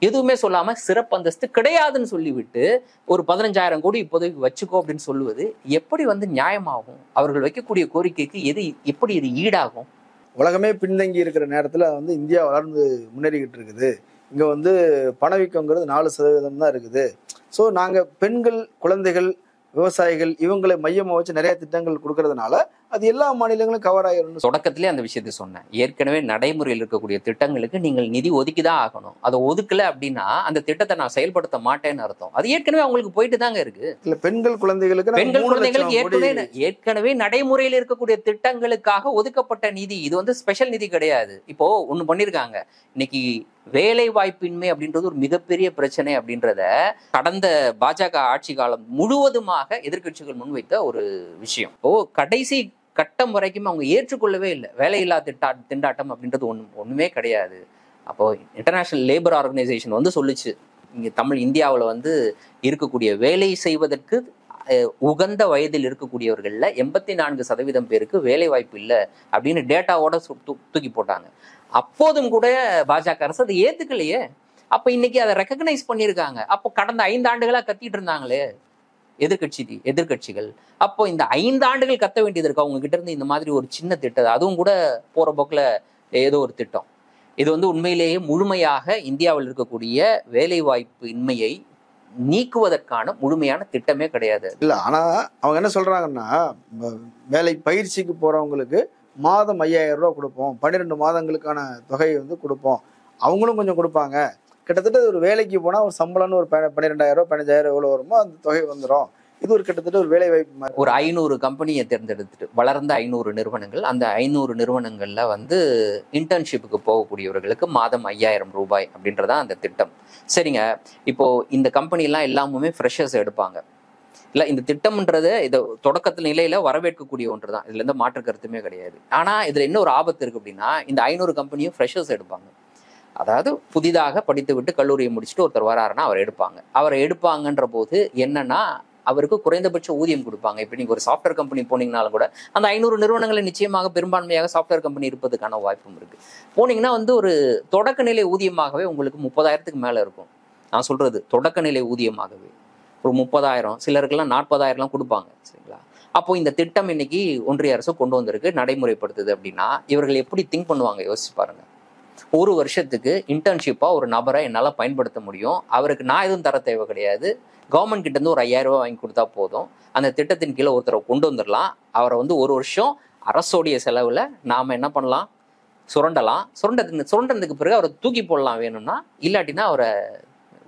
எதுவுமே சொல்லாம சிறப்பு அந்தஸ்து கிடையாதுன்னு சொல்லிவிட்டு ஒரு 15,000 கோடி இப்போதைக்கு வச்சுக்கோ அப்படின்னு சொல்லுவது எப்படி வந்து நியாயமாகும்? அவர்கள் வைக்கக்கூடிய கோரிக்கைக்கு எப்படி இது ஈடாகும்? உலகமே பின்தங்கி இருக்கிற நேரத்துல வந்து இந்தியா வளர்ந்து முன்னேறிக்கிட்டு இருக்குது. இங்க வந்து பணவீக்கங்கிறது 4% தான் இருக்குது. ஸோ நாங்க பெண்கள், குழந்தைகள், விவசாயிகள் இவங்களை மையமா வச்சு நிறைய திட்டங்கள் கொடுக்கறதுனால அது எல்லா மாநிலங்களும் கவர் ஆயிரும். தொடக்கத்திலே அந்த விஷயத்தை சொன்னேன். ஏற்கனவே நடைமுறையில் இருக்கக்கூடிய திட்டங்களுக்கு நீங்கள் நிதி ஒதுக்கிதான் ஆகணும். அதை ஒதுக்கல அப்படின்னா அந்த திட்டத்தை நான் செயல்படுத்த மாட்டேன்னு அர்த்தம். அது ஏற்கனவே அவங்களுக்கு போயிட்டு தாங்க இருக்கு. இல்ல பெண்கள் குழந்தைகளுக்கு ஏற்கனவே நடைமுறையில் இருக்கக்கூடிய திட்டங்களுக்காக ஒதுக்கப்பட்ட நிதி. இது வந்து ஸ்பெஷல் நிதி கிடையாது. இப்போ ஒண்ணு பண்ணிருக்காங்க. இன்னைக்கு வேலை வாய்ப்பின்மை அப்படின்றது ஒரு மிகப்பெரிய பிரச்சனை அப்படின்றத கடந்த பாஜக ஆட்சி காலம் முழுவதுமாக எதிர்கட்சிகள் முன்வைத்த ஒரு விஷயம். கடைசி கட்டம் வரைக்கும் அவங்க ஏற்றுக்கொள்ளவே இல்லை. வேலையில்லா திண்டாட்டம் அப்படின்றது ஒண்ணுமே கிடையாது. அப்போ இன்டர்நேஷனல் லேபர் ஆர்கனைசேஷன் வந்து சொல்லுச்சு, இங்க இந்தியாவில் வந்து இருக்கக்கூடிய வேலை செய்வதற்கு உகந்த வயதில் இருக்கக்கூடியவர்கள்ல 84% பேருக்கு வேலை வாய்ப்பு இல்லை அப்படின்னு டேட்டாவோட தூக்கி போட்டாங்க. அப்போதும் கூட பாஜக அரசு அதை ஏத்துக்கலையே. அப்ப இன்னைக்கு அதை ரெக்கக்னைஸ் பண்ணியிருக்காங்க. அப்போ கடந்த 5 ஆண்டுகளா கத்திட்டு இருந்தாங்களே எதிர்கட்சிகள், அப்போ இந்த 5 ஆண்டுகள் கத்த வேண்டியது இருக்கு அவங்க கிட்ட இருந்து. இந்த மாதிரி ஒரு சின்ன திட்டம், அதுவும் கூட போற போக்குல ஏதோ ஒரு திட்டம், இது வந்து உண்மையிலேயே முழுமையாக இந்தியாவில் இருக்கக்கூடிய வேலை வாய்ப்பு இன்மையை நீக்குவதற்கான முழுமையான திட்டமே கிடையாது. இல்ல ஆனா அவங்க என்ன சொல்றாங்கன்னா, வேலை பயிற்சிக்கு போறவங்களுக்கு மாதம் 5,000 ரூபா கொடுப்போம், 12 மாதங்களுக்கான தொகையை வந்து கொடுப்போம், அவங்களும் கொஞ்சம் கொடுப்பாங்க. கிட்டத்தட்ட ஒரு வேலைக்கு போனா ஒரு சம்பளம்னு ஒரு 12,000 15,000 எவ்வளவு வருமோ அந்த தொகை வந்துடும். இது ஒரு கிட்டத்தட்ட ஒரு வேலை வாய்ப்பு. ஒரு 500 கம்பெனியை தேர்ந்தெடுத்துட்டு வளர்ந்த 500 நிறுவனங்கள், அந்த 500 நிறுவனங்கள்ல வந்து இன்டர்ன்ஷிப்புக்கு போகக்கூடியவர்களுக்கு மாதம் 5,000 ரூபாய் அப்படின்றதான் அந்த திட்டம். சரிங்க, இப்போ இந்த கம்பெனி எல்லாம் எல்லாமே ஃப்ரெஷர்ஸ் எடுப்பாங்க இல்ல. இந்த திட்டம்ன்றது இது தொடக்கத்து நிலையில வரவேற்கக்கூடிய ஒன்று தான், இதுல எந்த மாற்று கருத்துமே கிடையாது. ஆனா இதுல என்ன ஒரு ஆபத்து இருக்கு அப்படின்னா, இந்த 500 கம்பெனியும் ஃப்ரெஷர்ஸ் எடுப்பாங்க. அதாவது புதிதாக படித்து விட்டு கல்லூரியை முடிச்சுட்டு ஒருத்தர் வராருன்னா அவரை எடுப்பாங்கன்ற போது என்னன்னா, அவருக்கு குறைந்தபட்ச ஊதியம் கொடுப்பாங்க. இப்போ நீங்க ஒரு சாஃப்ட்வேர் கம்பெனி போனீங்கனாலும் கூட அந்த 500 நிறுவனங்களை நிச்சயமாக பெரும்பான்மையாக சாஃப்ட்வேர் கம்பெனி இருப்பதுக்கான வாய்ப்பும் இருக்கு. போனீங்கன்னா வந்து ஒரு தொடக்க நிலை ஊதியமாகவே உங்களுக்கு 30,000க்கு மேல இருக்கும். நான் சொல்றது தொடக்க நிலை ஊதியமாகவே ஒரு 30,000, சிலருக்கெல்லாம் 40,000 கொடுப்பாங்க. சரிங்களா? அப்போ இந்த திட்டம் இன்னைக்கு ஒன்றிய அரசு கொண்டு வந்திருக்கு, நடைமுறைப்படுத்துது அப்படின்னா இவர்கள் எப்படி திங்க் பண்ணுவாங்க யோசிச்சு பாருங்க. ஒரு வருஷத்துக்கு இன்டர்ன்ஷிப்பா ஒரு நபரை என்னால பயன்படுத்த முடியும், அவருக்கு நான் எதுவும் தர தேவை கிடையாது, கவர்மெண்ட் கிட்ட இருந்து ஒரு 5,000 ரூபாய் வாங்கி கொடுத்தா போதும், அந்த திட்டத்தின் கீழே ஒருத்தரை கொண்டு வந்துடலாம், அவரை வந்து ஒரு வருஷம் அரசோடைய செலவுல நாம என்ன பண்ணலாம், சுரண்டதுக்கு பிறகு அவரை தூக்கி போடலாம் வேணும்னா, இல்லாட்டினா அவரை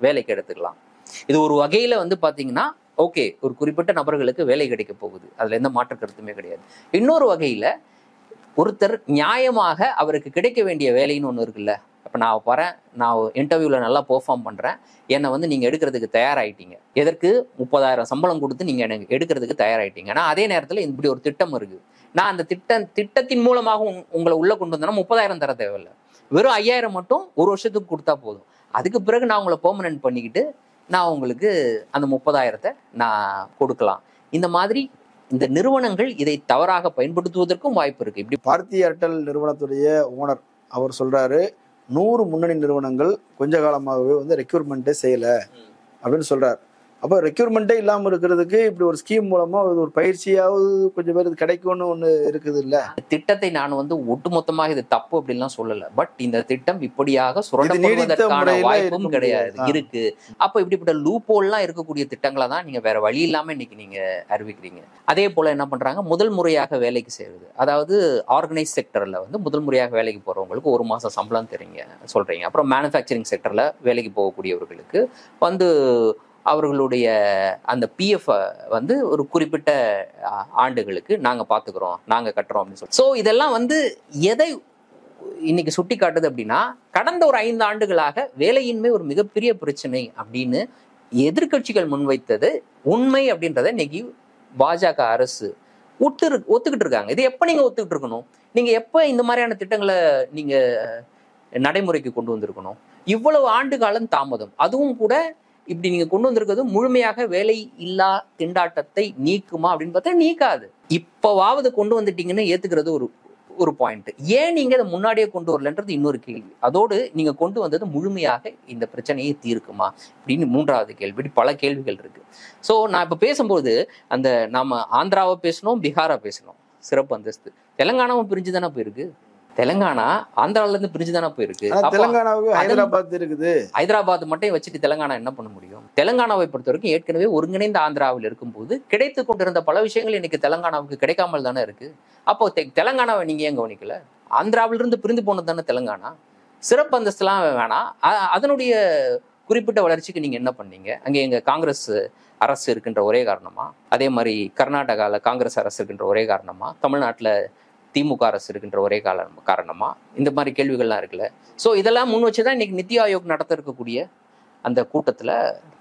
வேலைக்கு எடுத்துக்கலாம். இது ஒரு வகையில வந்து பாத்தீங்கன்னா ஓகே, ஒரு குறிப்பிட்ட நபர்களுக்கு வேலை கிடைக்க போகுது, அதுல எந்த மாற்று கருத்துமே கிடையாது. இன்னொரு வகையில ஒருத்தர் நியாயமாக அவருக்கு கிடைக்க வேண்டிய வேலைன்னு ஒன்று இருக்குல்ல. இப்போ நான் வரேன், நான் இன்டர்வியூவில் நல்லா பெர்ஃபார்ம் பண்ணுறேன், என்னை வந்து நீங்கள் எடுக்கிறதுக்கு தயாராகிட்டீங்க, எதற்கு 30,000 சம்பளம் கொடுத்து நீங்கள் எனக்கு எடுக்கிறதுக்கு தயாராகிட்டீங்க. ஆனால் அதே நேரத்தில் இப்படி ஒரு திட்டம் இருக்குது, நான் அந்த திட்டத்தின் மூலமாக உங்களை உள்ளே கொண்டு வந்தேன்னா 30,000 தர தேவையில்லை, வெறும் 5,000 மட்டும் ஒரு வருஷத்துக்கு கொடுத்தா போதும், அதுக்கு பிறகு நான் உங்களை பெர்மனன்ட் பண்ணிக்கிட்டு நான் உங்களுக்கு அந்த 30,000 நான் கொடுக்கலாம். இந்த மாதிரி இந்த நிறுவனங்கள் இதை தவறாக பயன்படுத்துவதற்கும் வாய்ப்பு இருக்கு. இப்படி பாரதி ஏர்டெல் நிறுவனத்துடைய ஓனர் அவர் சொல்றாரு, 100 முன்னணி நிறுவனங்கள் கொஞ்ச காலமாகவே வந்து ரெக்ரூட்மெண்ட்டே செய்யல அப்படின்னு சொல்றாரு. அப்போ ரெக்யூர்மெண்ட்டே இல்லாமல் இருக்கிறதுக்கு இப்படி ஒரு ஸ்கீம் மூலமா ஒரு பயிற்சியாவது கொஞ்சம் பேருக்கு கிடைக்கும்னு ஒன்று இருக்குது இல்ல. திட்டத்தை நான் வந்து ஒட்டுமொத்தமாக இது தப்பு அப்படின்லாம் சொல்லல. பட் இந்த திட்டம் இப்படியாக சுரண்டப்படுவதற்கான வாய்ப்பும் கிடையாது இருக்கு. அப்போ இப்படிப்பட்ட லூப் ஹோல்லாம் இருக்கக்கூடிய திட்டங்களை தான் நீங்க வேற வழி இல்லாம இன்னைக்கு நீங்க அறிவிக்கிறீங்க. அதே போல என்ன பண்றாங்க, முதல் முறையாக வேலைக்கு சேருது, அதாவது ஆர்கனைஸ் செக்டர்ல வந்து முதல் முறையாக வேலைக்கு போறவங்களுக்கு 1 மாசம் சம்பளம் தரீங்க சொல்றீங்க. அப்புறம் மேனுஃபேக்சரிங் செக்டர்ல வேலைக்கு போகக்கூடியவர்களுக்கு வந்து அவர்களுடைய அந்த பிஎஃப் வந்து ஒரு குறிப்பிட்ட ஆண்டுகளுக்கு நாங்க பாத்துக்கிறோம், நாங்க கட்டுறோம் அப்படின்னு சொல்லி. ஸோ இதெல்லாம் வந்து எதை இன்னைக்கு சுட்டி காட்டுது அப்படின்னா, கடந்த ஒரு 5 ஆண்டுகளாக வேலையின்மை ஒரு மிகப்பெரிய பிரச்சனை அப்படின்னு எதிர்கட்சிகள் முன்வைத்தது உண்மை அப்படின்றத இன்னைக்கு பாஜக அரசு ஒத்துக்கிட்டு இருக்காங்க. இது எப்ப நீங்க ஒத்துக்கிட்டு இருக்கணும்? நீங்க எப்ப இந்த மாதிரியான திட்டங்களை நீங்க நடைமுறைக்கு கொண்டு வந்திருக்கணும்? இவ்வளவு ஆண்டு காலம் தாமதம். அதுவும் கூட இப்படி நீங்க கொண்டு வந்திருக்கிறது முழுமையாக வேலை இல்லா திண்டாட்டத்தை நீக்குமா அப்படின்னு பார்த்தா நீக்காது. இப்பவாவது கொண்டு வந்துட்டீங்கன்னு ஏத்துக்கிறது ஒரு பாயிண்ட். ஏன் நீங்க அதை முன்னாடியே கொண்டு வரலன்றது இன்னொரு கேள்வி. அதோடு நீங்க கொண்டு வந்தது முழுமையாக இந்த பிரச்சனையை தீர்க்குமா அப்படின்னு 3வது கேள்வி. இப்படி பல கேள்விகள் இருக்கு. ஸோ நான் இப்ப பேசும்போது அந்த நாம ஆந்திராவை பேசணும், பீகாரா பேசணும், சிறப்பு அந்தஸ்து. தெலங்கானாவும் பிரிஞ்சு தானே போயிருக்கு. தெலங்கானா ஆந்திரால இருந்து பிரிஞ்சுதானே போயிருக்கு. தெலங்கானாவுக்கு ஹைதராபாத் இருக்குது. ஹைதராபாத் மட்டும் வச்சுட்டு தெலங்கானா என்ன பண்ண முடியும்? தெலங்கானாவை பொறுத்த வரைக்கும் ஏற்கனவே ஒருங்கிணைந்த ஆந்திராவில் இருக்கும்போது கிடைத்து கொண்டிருந்த பல விஷயங்கள் இன்னைக்கு தெலங்கானாவுக்கு கிடைக்காமல் தானே இருக்கு. அப்போ தெலங்கானாவை நீங்க ஏன் கவனிக்கல? ஆந்திராவிலிருந்து பிரிந்து போனது தானே தெலங்கானா. சிறப்பு அந்தஸ்துலாம் வேணாம், அதனுடைய குறிப்பிட்ட வளர்ச்சிக்கு நீங்க என்ன பண்ணீங்க? அங்கே எங்க காங்கிரஸ் அரசு இருக்கின்ற ஒரே காரணமா? அதே மாதிரி கர்நாடகால காங்கிரஸ் அரசு இருக்கின்ற ஒரே காரணமா? தமிழ்நாட்டுல திமுக அரசு இருக்கின்ற ஒரே காரணமா? இந்த மாதிரி கேள்விகள்லாம் இருக்குல்ல. ஸோ இதெல்லாம் முன் வச்சுதான் இன்னைக்கு நித்தி ஆயோக் நடத்த இருக்கக்கூடிய அந்த கூட்டத்துல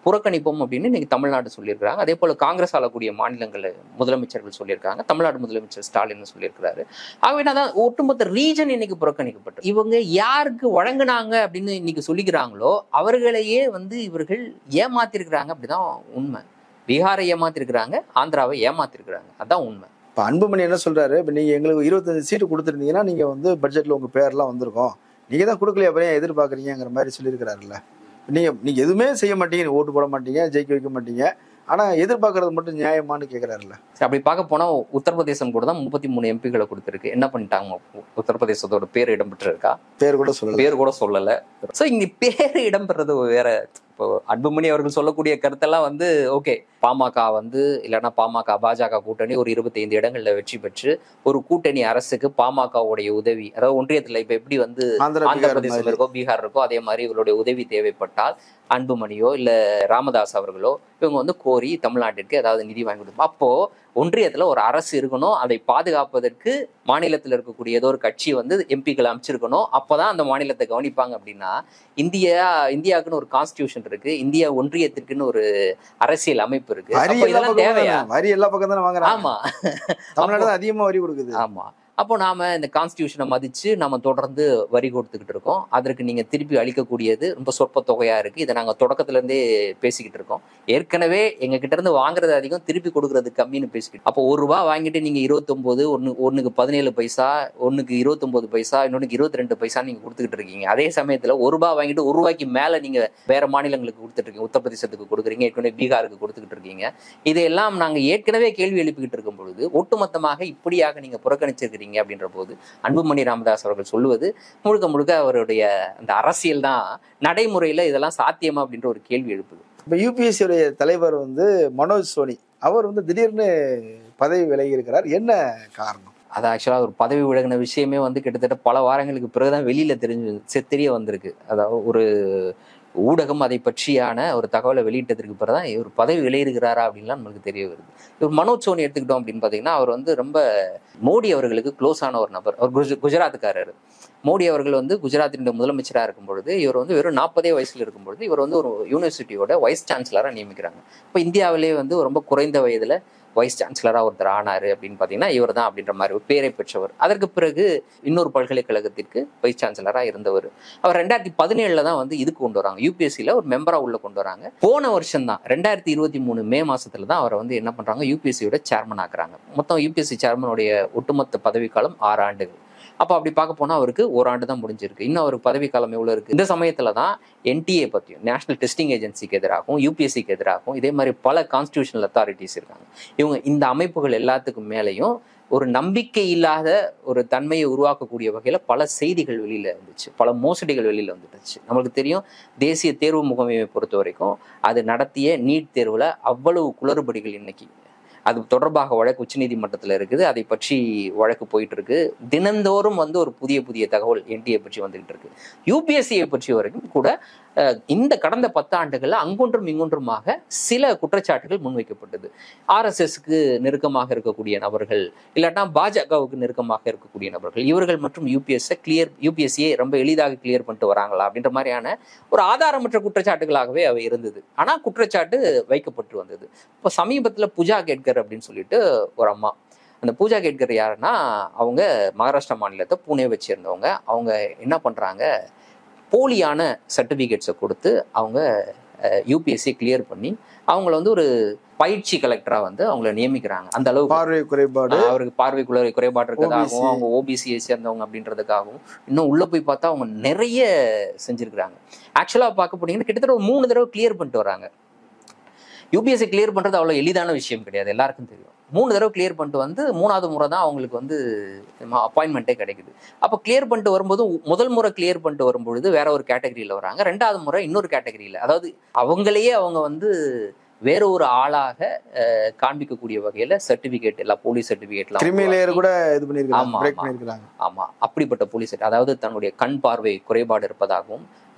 புறக்கணிப்போம் அப்படின்னு இன்னைக்கு தமிழ்நாடு சொல்லியிருக்கிறாங்க. அதே போல காங்கிரஸ் ஆளக்கூடிய மாநிலங்கள் முதலமைச்சர்கள் சொல்லியிருக்காங்க. தமிழ்நாடு முதலமைச்சர் ஸ்டாலின் சொல்லியிருக்கிறாரு. ஆகவே தான் ஒட்டுமொத்த ரீஜன் இன்னைக்கு புறக்கணிக்கப்பட்டு இவங்க யாருக்கு வழங்கினாங்க அப்படின்னு இன்னைக்கு சொல்லிக்கிறாங்களோ அவர்களையே வந்து இவர்கள் ஏமாத்திருக்கிறாங்க. அப்படிதான் உண்மை. பீகாரை ஏமாத்திருக்கிறாங்க, ஆந்திராவை ஏமாத்திருக்கிறாங்க. அதான் உண்மை. இப்போ அன்புமணி என்ன சொல்றாரு, இப்போ நீங்க எங்களுக்கு 25 சீட்டு கொடுத்துருந்தீங்கன்னா நீங்க வந்து பட்ஜெட்ல உங்க பேர்லாம் வந்திருக்கும், நீங்க தான் கொடுக்கலையா, அப்புறம் எதிர்பார்க்குறீங்கிற மாதிரி சொல்லியிருக்கிறாருல்ல. நீங்க எதுவுமே செய்ய மாட்டீங்க, ஓட்டு போட மாட்டீங்க, ஜெயிக்க வைக்க மாட்டீங்க, ஆனா எதிர்பார்க்கறது மட்டும் நியாயமானு கேட்கிறாருல்ல. அப்படி பார்க்க போனா உத்தரப்பிரதேசம் கூட தான் 33 எம்பிகளை கொடுத்துருக்கு. என்ன பண்ணிட்டாங்க? உத்தரப்பிரதேசத்தோட பேர் இடம்பெற்று இருக்கா? பேர் கூட சொல்லல. சோ இங்க பேர் இடம்பெறது வேற. இப்போ அன்புமணி அவர்கள் சொல்லக்கூடிய கருத்தெல்லாம் வந்து ஓகே, பாமக வந்து இல்லைன்னா பாஜக கூட்டணி ஒரு 25 இடங்கள்ல வெற்றி பெற்று ஒரு கூட்டணி அரசுக்கு பாமகவுடைய உதவி, அதாவது ஒன்றியத்துல இப்ப எப்படி வந்து ஆந்திர பிரதேசம் இருக்கோ, பீகார் இருக்கோ, அதே மாதிரி இவருடைய உதவி தேவைப்பட்டால் அன்புமணியோ இல்ல ராமதாஸ் அவர்களோ இவங்க வந்து கோரி தமிழ்நாட்டிற்கு ஏதாவது நிதி வாங்கி கொடுப்போம். அப்போ ஒன்றியத்துல ஒரு அரசு இருக்கணும், அதை பாதுகாப்பதற்கு மாநிலத்தில் இருக்கக்கூடிய ஏதோ ஒரு கட்சி வந்து எம்பிக்களை அமைச்சிருக்கணும். அப்பதான் அந்த மாநிலத்தை கவனிப்பாங்க. அப்படின்னா இந்தியாவுக்குன்னு ஒரு கான்ஸ்டிடியூஷன் இருக்கு, இந்தியா ஒன்றியத்திற்குன்னு ஒரு அரசியல் அமைப்பு இருக்கு. அப்போ இதெல்லாம் தேவையா? வரி எல்லா பக்கம் தானே வாங்குறாங்க. ஆமா, தமிழ்நாடு அதிகமா வரி கொடுக்குது. ஆமா. அப்போ நாம இந்த கான்ஸ்டிடியூஷனை மதிச்சு நம்ம தொடர்ந்து வரி கொடுத்துக்கிட்டு இருக்கோம். அதற்கு நீங்க திருப்பி அளிக்கக்கூடியது ரொம்ப சொற்ப தொகையா இருக்கு. இதை நாங்க தொடக்கத்துல இருந்தே பேசிக்கிட்டு இருக்கோம். ஏற்கனவே எங்க கிட்ட இருந்து வாங்குறது அதிகம், திருப்பி கொடுக்கறது கம்மின்னு பேசிக்கிட்டு. அப்போ ₹1 வாங்கிட்டு நீங்க 29, ஒன்னுக்கு 17 பைசா, ஒன்னுக்கு 29 பைசா, இன்னொன்னுக்கு 22 பைசா நீங்க கொடுத்துக்கிட்டு இருக்கீங்க. அதே சமயத்துல ₹1 வாங்கிட்டு ₹1 மேல நீங்க வேற மாநிலங்களுக்கு கொடுத்துட்டு இருக்கீங்க. உத்தரப்பிரதேசத்துக்கு கொடுக்குறீங்க, ஏற்கனவே பீகாருக்கு கொடுத்துக்கிட்டு இருக்கீங்க. இதையெல்லாம் நாங்க ஏற்கனவே கேள்வி எழுப்பிக்கிட்டு இருக்கும் பொழுது ஒட்டுமொத்தமாக இப்படியாக நீங்க புறக்கணிச்சிருக்கீங்க அப்படின்ற போது அன்புமணி ராமதாஸ் அவர்கள் சொல்லுவது முழுக்க முழுக்க அவருடைய அந்த அரசியல் தான். நடைமுறையில இதெல்லாம் சாத்தியமா அப்படின்ற ஒரு கேள்வி எழுப்புது. இப்ப யூபிஎஸ்சி உடைய தலைவர் வந்து மனோஜ் சோனி, அவர் வந்து திடீர்னு பதவி விலகி இருக்கிறார். என்ன காரணம்? அது ஆக்சுவலா ஒரு பதவி விலகின விஷயமே வந்து கிட்டத்தட்ட பல வாரங்களுக்கு பிறகுதான் வெளியில தெரிய வந்திருக்கு. அதாவது ஒரு ஊடகம் அதை பற்றியான ஒரு தகவலை வெளியிட்டதற்கு பிறகுதான் இவர் பதவி விலகிருக்கிறாரா அப்படின்லாம் நம்மளுக்கு தெரிய வருது. இவர் மனோஜ் சோனி எடுத்துக்கிட்டோம் அப்படின்னு பாத்தீங்கன்னா, அவர் வந்து ரொம்ப மோடி அவர்களுக்கு க்ளோஸ் ஆன ஒரு நபர். அவர் குஜராத்துக்காரர். மோடி அவர்கள் வந்து குஜராத்தினுடைய முதலமைச்சராக இருக்கும் பொழுது இவர் வந்து வெறும் 40 வயசுல இருக்கும் பொழுது இவர் வந்து ஒரு யூனிவர்சிட்டியோட வைஸ் சான்சலராக நியமிக்கிறாங்க. இப்போ இந்தியாவிலேயே வந்து ரொம்ப குறைந்த வயதுல வைஸ் சான்சலராக ஒருத்தர் ஆனாரு அப்படின்னு பார்த்தீங்கன்னா இவர் தான் அப்படின்ற மாதிரி ஒரு பேரை பெற்றவர். அதற்கு பிறகு இன்னொரு பல்கலைக்கழகத்திற்கு வைஸ் சான்சலராக இருந்தவர். அவர் 2017 தான் வந்து இதுக்கு கொண்டு வராங்க, யூபிஎஸ்சியில் ஒரு மெம்பராக உள்ள கொண்டு வராங்க. போன வருஷம் தான் 2023 மே மாசத்துல தான் அவரை வந்து என்ன பண்றாங்க, யூபிஎஸ்சியோட சேர்மன் ஆக்குறாங்க. மொத்தம் யூபிஎஸ்சி சேர்மனுடைய ஒட்டுமொத்த பதவிக்காலம் 6 ஆண்டுகள். அப்போ அப்படி பார்க்க போனால் அவருக்கு ஓராண்டு தான் முடிஞ்சிருக்கு. இன்னும் அவருக்கு பதவி காலம் எவ்வளோ இருக்குது? இந்த சமயத்தில் தான் என்டிஏ பற்றியும், நேஷனல் டெஸ்டிங் ஏஜென்சிக்கு எதிராகவும், யூபிஎஸ்சிக்கு எதிராகவும், இதே மாதிரி பல கான்ஸ்டியூஷனல் அத்தாரிட்டிஸ் இருக்காங்க. இவங்க இந்த அமைப்புகள் எல்லாத்துக்கும் மேலேயும் ஒரு நம்பிக்கை இல்லாத ஒரு தன்மையை உருவாக்கக்கூடிய வகையில் பல செய்திகள் வெளியில் இருந்துச்சு, பல மோசடிகள் வெளியில் வந்துடுச்சு. நம்மளுக்கு தெரியும், தேசிய தேர்வு முகமையை பொறுத்த வரைக்கும் அது நடத்திய நீட் தேர்வில் அவ்வளவு குளறுபடிகள் இன்னைக்கு அது தொடர்பாக வழக்கு உச்சநீதிமன்றத்தில் இருக்குது. அதை பற்றி வழக்கு போயிட்டு இருக்கு. தினந்தோறும் ஒரு புதிய தகவல் என்டிஏ பற்றி வந்துகிட்டு இருக்கு. யூபிஎஸ்சியை பற்றி வரைக்கும் கூட இந்த கடந்த 10 ஆண்டுகளில் அங்கொன்றும் இங்கொன்றுமாக சில குற்றச்சாட்டுகள் முன்வைக்கப்பட்டது. ஆர்எஸ்எஸ்க்கு நெருக்கமாக இருக்கக்கூடிய நபர்கள், இல்லாட்டா பாஜகவுக்கு நெருக்கமாக இருக்கக்கூடிய நபர்கள், இவர்கள் மற்றும் யூபிஎஸ்சியை ரொம்ப எளிதாக கிளியர் பண்ணிட்டு வராங்களா அப்படின்ற மாதிரியான ஒரு ஆதாரமற்ற குற்றச்சாட்டுகளாகவே அவை இருந்தது. ஆனால் குற்றச்சாட்டு வைக்கப்பட்டு வந்தது. இப்போ சமீபத்தில் பூஜா கேட்கர் அப்படின்னு சொல்லிட்டு ஒரு அம்மா, அந்த பூஜா கேட்கர் யாருன்னா அவங்க மகாராஷ்டிரா மாநிலத்தை புனேவை சேர்ந்தவங்க. அவங்க என்ன பண்ணுறாங்க, போலியான சர்டிஃபிகேட்ஸை கொடுத்து அவங்க யூபிஎஸ்சி கிளியர் பண்ணி அவங்கள ஒரு பயிற்சி கலெக்டராக அவங்கள நியமிக்கிறாங்க. அந்த அளவுக்கு பார்வை குறைபாடு, அவருக்கு பார்வை குறைபாடு இருக்கிறதாகவும், அவங்க ஓபிசியை சேர்ந்தவங்க அப்படின்றதுக்காகவும் இன்னும் உள்ள போய் பார்த்தா அவங்க நிறைய செஞ்சிருக்கிறாங்க. ஆக்சுவலாக பார்க்க போனீங்கன்னா கிட்டத்தட்ட ஒரு 3 தடவை கிளியர் பண்ணிட்டு வராங்க. யூபிஎஸ்சி கிளியர் பண்ணுறது அவ்வளோ எளிதான விஷயம் கிடையாது, எல்லாருக்கும் தெரியும். 3 தடவை கிளியர் பண்ணிட்டு 3வது முறை தான் அவங்களுக்கு அப்பாயின்மெண்ட்டே கிடைக்குது. அப்போ கிளியர் பண்ணிட்டு வரும்போது முதல் முறை கிளியர் பண்ணிட்டு வரும்பொழுது வேற ஒரு கேட்டகரியில் வராங்க, 2வது முறை இன்னொரு கேட்டகரியில். அதாவது அவங்களையே அவங்க வேற ஒரு ஆளாக காண்பிக்கக்கூடிய வகையில சர்டிபிகேட் எல்லாம், போலீஸ் சர்டிபிகேட்லாம் கூட இது பண்ணிருக்காங்க. ஆமா, அப்படிப்பட்ட போலீஸ், அதாவது தன்னுடைய கண் பார்வை குறைபாடு இருப்பதாகவும்,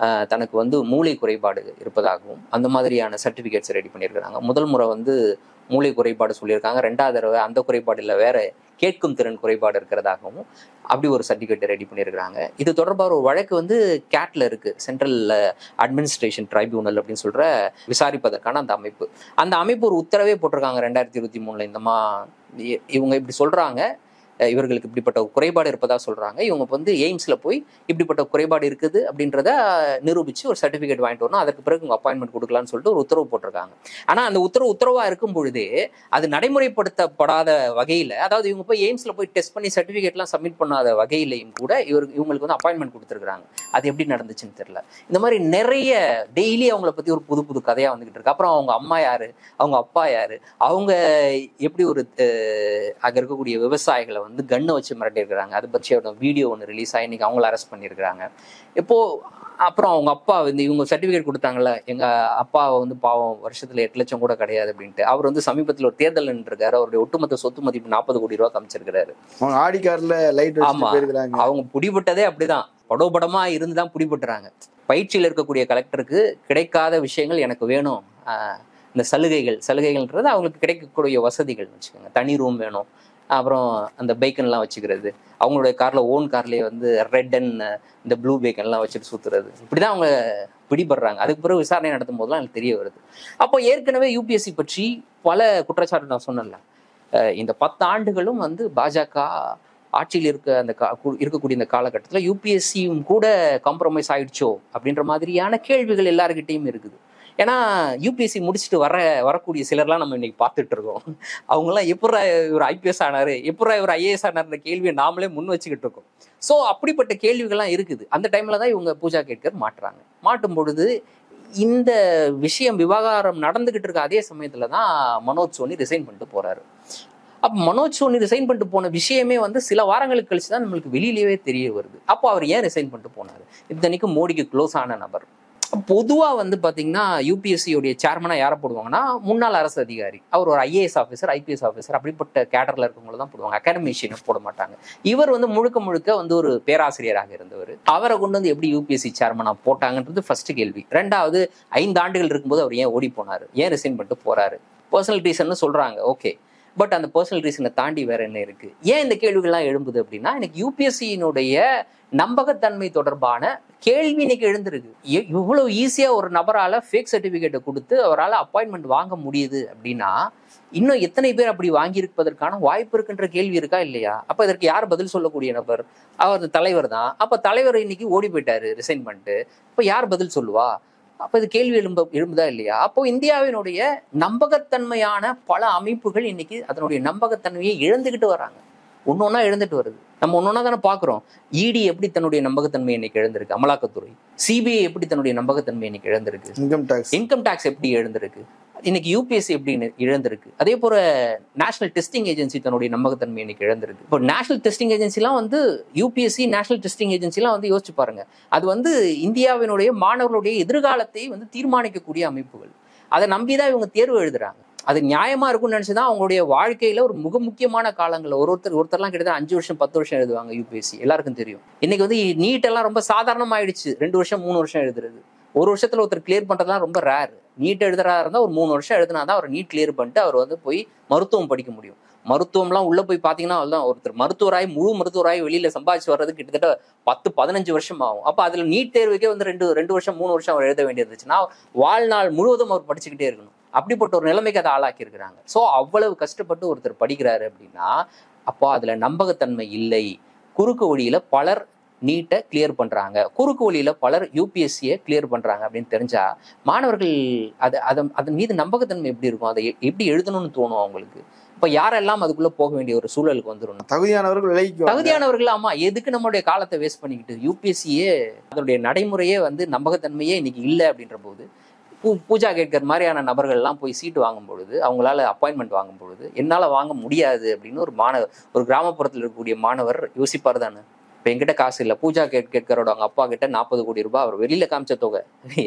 தனக்கு மூளை குறைபாடு இருப்பதாகவும் அந்த மாதிரியான சர்டிபிகேட்ஸ் ரெடி பண்ணியிருக்கிறாங்க. முதல் முறை மூளை குறைபாடு சொல்லியிருக்காங்க, 2வது தடவை அந்த குறைபாடு இல்லை, வேற கேட்கும் திறன் குறைபாடு இருக்கிறதாகவும் அப்படி ஒரு சர்டிஃபிகேட் ரெடி பண்ணியிருக்கிறாங்க. இது தொடர்பாக ஒரு வழக்கு கேட்ல இருக்கு, சென்ட்ரல் அட்மினிஸ்ட்ரேஷன் ட்ரைபியூனல் அப்படின்னு சொல்ற விசாரிப்பதற்கான அந்த அமைப்பு ஒரு உத்தரவே போட்டிருக்காங்க 2023. இவங்க இப்படி சொல்றாங்க, இவர்களுக்கு இப்படிப்பட்ட குறைபாடு இருப்பதா சொல்றாங்க. இவங்க எய்ம்ஸ்ல போய் இப்படிப்பட்ட குறைபாடு இருக்குது அப்படின்றத நிரூபிச்சு ஒரு சர்டிபிகேட் வாங்கிட்டு வரணும், அதற்கு பிறகு உங்க அப்பாயின்மெண்ட் கொடுக்கலாம்னு சொல்லிட்டு ஒரு உத்தரவு போட்டிருக்காங்க. ஆனா அந்த உத்தரவா இருக்கும் பொழுதே அது நடைமுறைப்படுத்தப்படாத வகையில, அதாவது இவங்க போய் எய்ம்ஸ்ல போய் டெஸ்ட் பண்ணி சர்டிபிகேட்லாம் சப்மிட் பண்ணாத வகையிலையும் கூட இவங்களுக்கு அப்பாயின்மெண்ட் கொடுத்துருக்காங்க. அது எப்படி நடந்துச்சுன்னு தெரியல. இந்த மாதிரி நிறைய டெய்லி அவங்கள பத்தி ஒரு புது கதையா வந்துகிட்டு இருக்கு. அப்புறம் அவங்க அம்மா யாரு, அவங்க அப்பா யாரு, அவங்க எப்படி அங்க இருக்கக்கூடிய விவசாயிகளை கண்ணை வச்சு மிரட்டி இருக்கிறாங்க, அதை பற்றி வீடியோ ஒன்று ரிலீஸ் ஆகி இன்னைக்கு அவங்கள அரெஸ்ட் பண்ணியிருக்கிறாங்க. இப்போ அப்புறம் அவங்க அப்பா இவங்க சர்டிஃபிகேட் கொடுத்தாங்கல்ல, எங்க அப்பாவை பாவம் வருஷத்துல 8 லட்சம் கூட கிடையாது அப்படின்ட்டு அவர் சமீபத்தில் ஒரு தேர்தல் நின்றுருக்காரு. அவருடைய ஒட்டுமொத்த சொத்து மதிப்பு 40 கோடி ரூபா காமிச்சிருக்கிறாரு. ஆமா, அவங்க பிடிபட்டதே அப்படிதான், படோபடமா இருந்துதான் பிடிபட்டுறாங்க. பயிற்சியில் இருக்கக்கூடிய கலெக்டருக்கு கிடைக்காத விஷயங்கள் எனக்கு வேணும், இந்த சலுகைகள்ன்றது அவங்களுக்கு கிடைக்கக்கூடிய வசதிகள் வச்சுக்கோங்க. தனி ரூம் வேணும், அப்புறம் அந்த பைக்கன்லாம் வச்சுக்கிறது, அவங்களுடைய ஓன் கார்லேயே ரெட் அண்ட் இந்த ப்ளூ பைக்கன்லாம் வச்சுட்டு சுற்றுறது, இப்படிதான் அவங்க பிடிபடுறாங்க. அதுக்கு பிறகு விசாரணை நடத்தும் போதுலாம் எனக்கு தெரிய வருது. அப்போ ஏற்கனவே யூபிஎஸ்சி பற்றி பல குற்றச்சாட்டு நான் சொன்னேன்ல, இந்த 10 ஆண்டுகளும் பாஜக ஆட்சியில் இருக்கக்கூடிய இந்த காலகட்டத்தில் யூபிஎஸ்சியும் கூட காம்ப்ரமைஸ் ஆயிடுச்சோ அப்படின்ற மாதிரியான கேள்விகள் எல்லாருக்கிட்டையும் இருக்குது. ஏன்னா யூபிஎஸ்சி முடிச்சுட்டு வரக்கூடிய சிலர்லாம் நம்ம இன்னைக்கு பார்த்துட்டு இருக்கோம். அவங்கெல்லாம் எப்படா இவர் ஐபிஎஸ் ஆனாரு, எப்படா இவர் ஐஏஎஸ் ஆனார்ன்ற கேள்வியை நாமளே முன் வச்சுக்கிட்டு இருக்கோம். ஸோ அப்படிப்பட்ட கேள்விகள்லாம் இருக்குது. அந்த டைம்ல தான் இவங்க பூஜா கேட்கர் மாட்டும் பொழுது இந்த விஷயம் விவகாரம் நடந்துகிட்டு இருக்க அதே சமயத்துல தான் மனோஜ் சோனி ரிசைன் பண்ணிட்டு போறாரு. அப்போ மனோஜ் சோனி ரிசைன் பண்ணிட்டு போன விஷயமே சில வாரங்களுக்கு கழிச்சு தான் நம்மளுக்கு வெளியிலேயே தெரிய வருது. அப்போ அவர் ஏன் ரிசைன் பண்ணிட்டு போனாரு? இத்தனைக்கும் மோடிக்கு க்ளோஸ் ஆன நபர். பொதுவாக பார்த்தீங்கன்னா யூபிஎஸ்சியோடைய சேர்மனா யாரை போடுவாங்கன்னா முன்னாள் அரசு அதிகாரி, அவர் ஒரு ஐஏஎஸ் ஆஃபீஸர், ஐபிஎஸ் ஆஃபீஸர், அப்படிப்பட்ட கேடரில் இருக்கவங்கள தான் போடுவாங்க. அகாடமிஷியனை போட மாட்டாங்க. இவர் முழுக்க ஒரு பேராசிரியராக இருந்தவர். அவரை கொண்டு எப்படி யூபிஎஸ்சி சேர்மனா போட்டாங்கன்றது ஃபர்ஸ்ட் கேள்வி. 2வது, 5 ஆண்டுகள் இருக்கும்போது அவர் ஏன் ஓடி போனாரு, ஏன் ரிசைன் பண்ணிட்டு போறாரு? பர்சனல் ரீசன் சொல்றாங்க, ஓகே. பட் அந்த பர்சனல் ரீசனை தாண்டி வேற என்ன இருக்கு? ஏன் இந்த கேள்விகள்லாம் எழும்புது அப்படின்னா, எனக்கு யூபிஎஸ்சியினுடைய நம்பகத்தன்மை தொடர்பான கேள்வி இன்னைக்கு எழுந்திருக்கு. இவ்வளவு ஈஸியா ஒரு நபரால ஃபேக் சர்டிபிகேட்டை கொடுத்து அவரால் அப்பாயின்மெண்ட் வாங்க முடியுது அப்படின்னா, இன்னும் எத்தனை பேர் அப்படி வாங்கியிருப்பதற்கான வாய்ப்பு இருக்குன்ற கேள்வி இருக்கா இல்லையா? அப்ப இதற்கு யார் பதில் சொல்லக்கூடிய நபர்? அவர் தலைவர் தான். அப்ப தலைவர் இன்னைக்கு ஓடி போயிட்டாரு ரிசைன் பண்ணிட்டு. இப்ப யார் பதில் சொல்லுவா? அப்ப இது கேள்வி எழும்புதா இல்லையா? அப்போ இந்தியாவினுடைய நம்பகத்தன்மையான பல அமைப்புகள் இன்னைக்கு அதனுடைய நம்பகத்தன்மையை இழந்துகிட்டு வராங்க. ஒன்னொன்னா எழுந்துட்டு வருது. நம்ம ஒன்னொன்னா தானே பாக்குறோம். இடி எப்படி தன்னுடைய நம்பகத்தன்மை இன்னைக்கு எழுந்திருக்கு, அமலாக்கத்துறை. சிபிஐ எப்படி தன்னுடைய நம்பகத்தன்மை இன்னைக்கு எழுந்திருக்கு, இன்கம் டாக்ஸ் எப்படி எழுந்திருக்கு, இன்னைக்கு யூபிஎஸ்சி எப்படி இழந்திருக்கு. அதே போல நேஷனல் டெஸ்டிங் ஏஜென்சி தன்னுடைய நம்பகத்தன்மை இன்னைக்கு இழந்திருக்கு. இப்போ நேஷனல் டெஸ்டிங் ஏஜென்சிலாம் வந்து யூபிஎஸ்சி நேஷனல் டெஸ்டிங் ஏஜென்சிலாம் வந்து யோசிச்சு பாருங்க, அது வந்து இந்தியாவினுடைய மாணவர்களுடைய எதிர்காலத்தை வந்து தீர்மானிக்கக்கூடிய அமைப்புகள். அதை நம்பிதான் இவங்க தேர்வு எழுதுறாங்க. அது நியாயமா இருக்கும்னு நினைச்சுதான் அவங்களுடைய வாழ்க்கையில ஒரு மிக முக்கியமான காலங்கள் ஒருத்தர்லாம் கிட்டத்தட்ட 5 வருஷம் 10 வருஷம் எழுதுவாங்க யூபிஎஸ்சி. எல்லாருக்கும் தெரியும். இன்னைக்கு வந்து நீட் எல்லாம் ரொம்ப சாதாரணமாயிடுச்சு. 2 வருஷம் 3 வருஷம் எழுதுறது. ஒரு வருஷத்துல ஒருத்தர் கிளியர் பண்றதுலாம் ரொம்ப ரேர். நீட் எழுதுறா இருந்தா ஒரு 3 வருஷம் எழுதினாதான் அவர் நீட் கிளியர் பண்ணிட்டு அவர் வந்து போய் மருத்துவம் படிக்க முடியும். மருத்துவம்லாம் உள்ள போய் பாத்தீங்கன்னா அதுதான் ஒருத்தர் மருத்துவராய் முழு மருத்துவராய் வெளியில சம்பாதிச்சு வர்றது கிட்டத்தட்ட 10-15 வருஷம் ஆகும். அப்ப அதுல நீட் தேர்வுக்கே வந்து 2 வருஷம் 3 வருஷம் அவர் எழுத வேண்டியிருந்துச்சுன்னா வாழ்நாள் முழுவதும் அவர் படிச்சுக்கிட்டே இருக்கணும். அப்படிப்பட்ட ஒரு நிலைமைக்கு அதை ஆளாக்கி இருக்கிறாங்க. ஸோ அவ்வளவு கஷ்டப்பட்டு ஒருத்தர் படிக்கிறாரு அப்படின்னா அப்போ அதுல நம்பகத்தன்மை இல்லை. குறுக்கு வழியில பலர் நீட்டை கிளியர் பண்றாங்க, குறுக்கு வழியில பலர் யூபிஎஸ்சியை கிளியர் பண்றாங்க அப்படின்னு தெரிஞ்சா மாணவர்கள் அதன் மீது நம்பகத்தன்மை எப்படி இருக்கும், அதை எப்படி எழுதணும்னு தோணும் அவங்களுக்கு. இப்ப யாரெல்லாம் அதுக்குள்ள போக வேண்டிய ஒரு சூழலுக்கு வந்துடும். தகுதியானவர்கள் ஆமா, எதுக்கு நம்மளுடைய காலத்தை வேஸ்ட் பண்ணிக்கிட்டு யூபிஎஸ்சியே அதனுடைய நடைமுறையே வந்து நம்பகத்தன்மையே இன்னைக்கு இல்லை அப்படின்ற போது பூஜா கேட்கர் மாதிரியான நபர்கள் எல்லாம் போய் சீட்டு வாங்கும் பொழுது, அவங்களால அப்பாயின்மெண்ட் வாங்கும் பொழுது என்னால வாங்க முடியாது அப்படின்னு ஒரு கிராமப்புறத்தில் இருக்கக்கூடிய மாணவர் யோசிப்பார் தானே. இப்போ என்கிட்ட காசு இல்லை, பூஜா கேட்கரோட அவங்க அப்பா கிட்ட 40 கோடி ரூபாய், அவர் வெளியில காமிச்ச தொகை,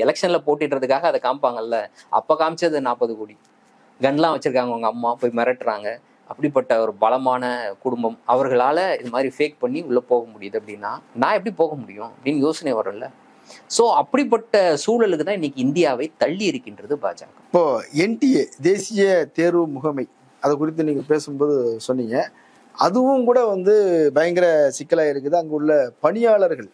எலெக்ஷன்ல போட்டிடுறதுக்காக அதை காமிப்பாங்கல்ல, அப்ப காமிச்சது 40 கோடி. கன்லாம் வச்சிருக்காங்க அவங்க அம்மா, போய் மிரட்டுறாங்க. அப்படிப்பட்ட ஒரு பலமான குடும்பம், அவர்களால இது மாதிரி ஃபேக் பண்ணி உள்ள போக முடியுது அப்படின்னா நான் எப்படி போக முடியும் அப்படின்னு யோசனை வரல. சோ அப்படிப்பட்ட சூழலுக்கு தான் இன்னைக்கு இந்தியாவை தள்ளி இருக்கின்றது பாஜக. இப்போ என்டிஏ தேசிய தேர்வு முகமை அதை குறித்து நீங்க பேசும்போது சொன்னீங்க, அதுவும் கூட வந்து பயங்கர சிக்கலா இருக்குது. அங்க உள்ள பணியாளர்கள்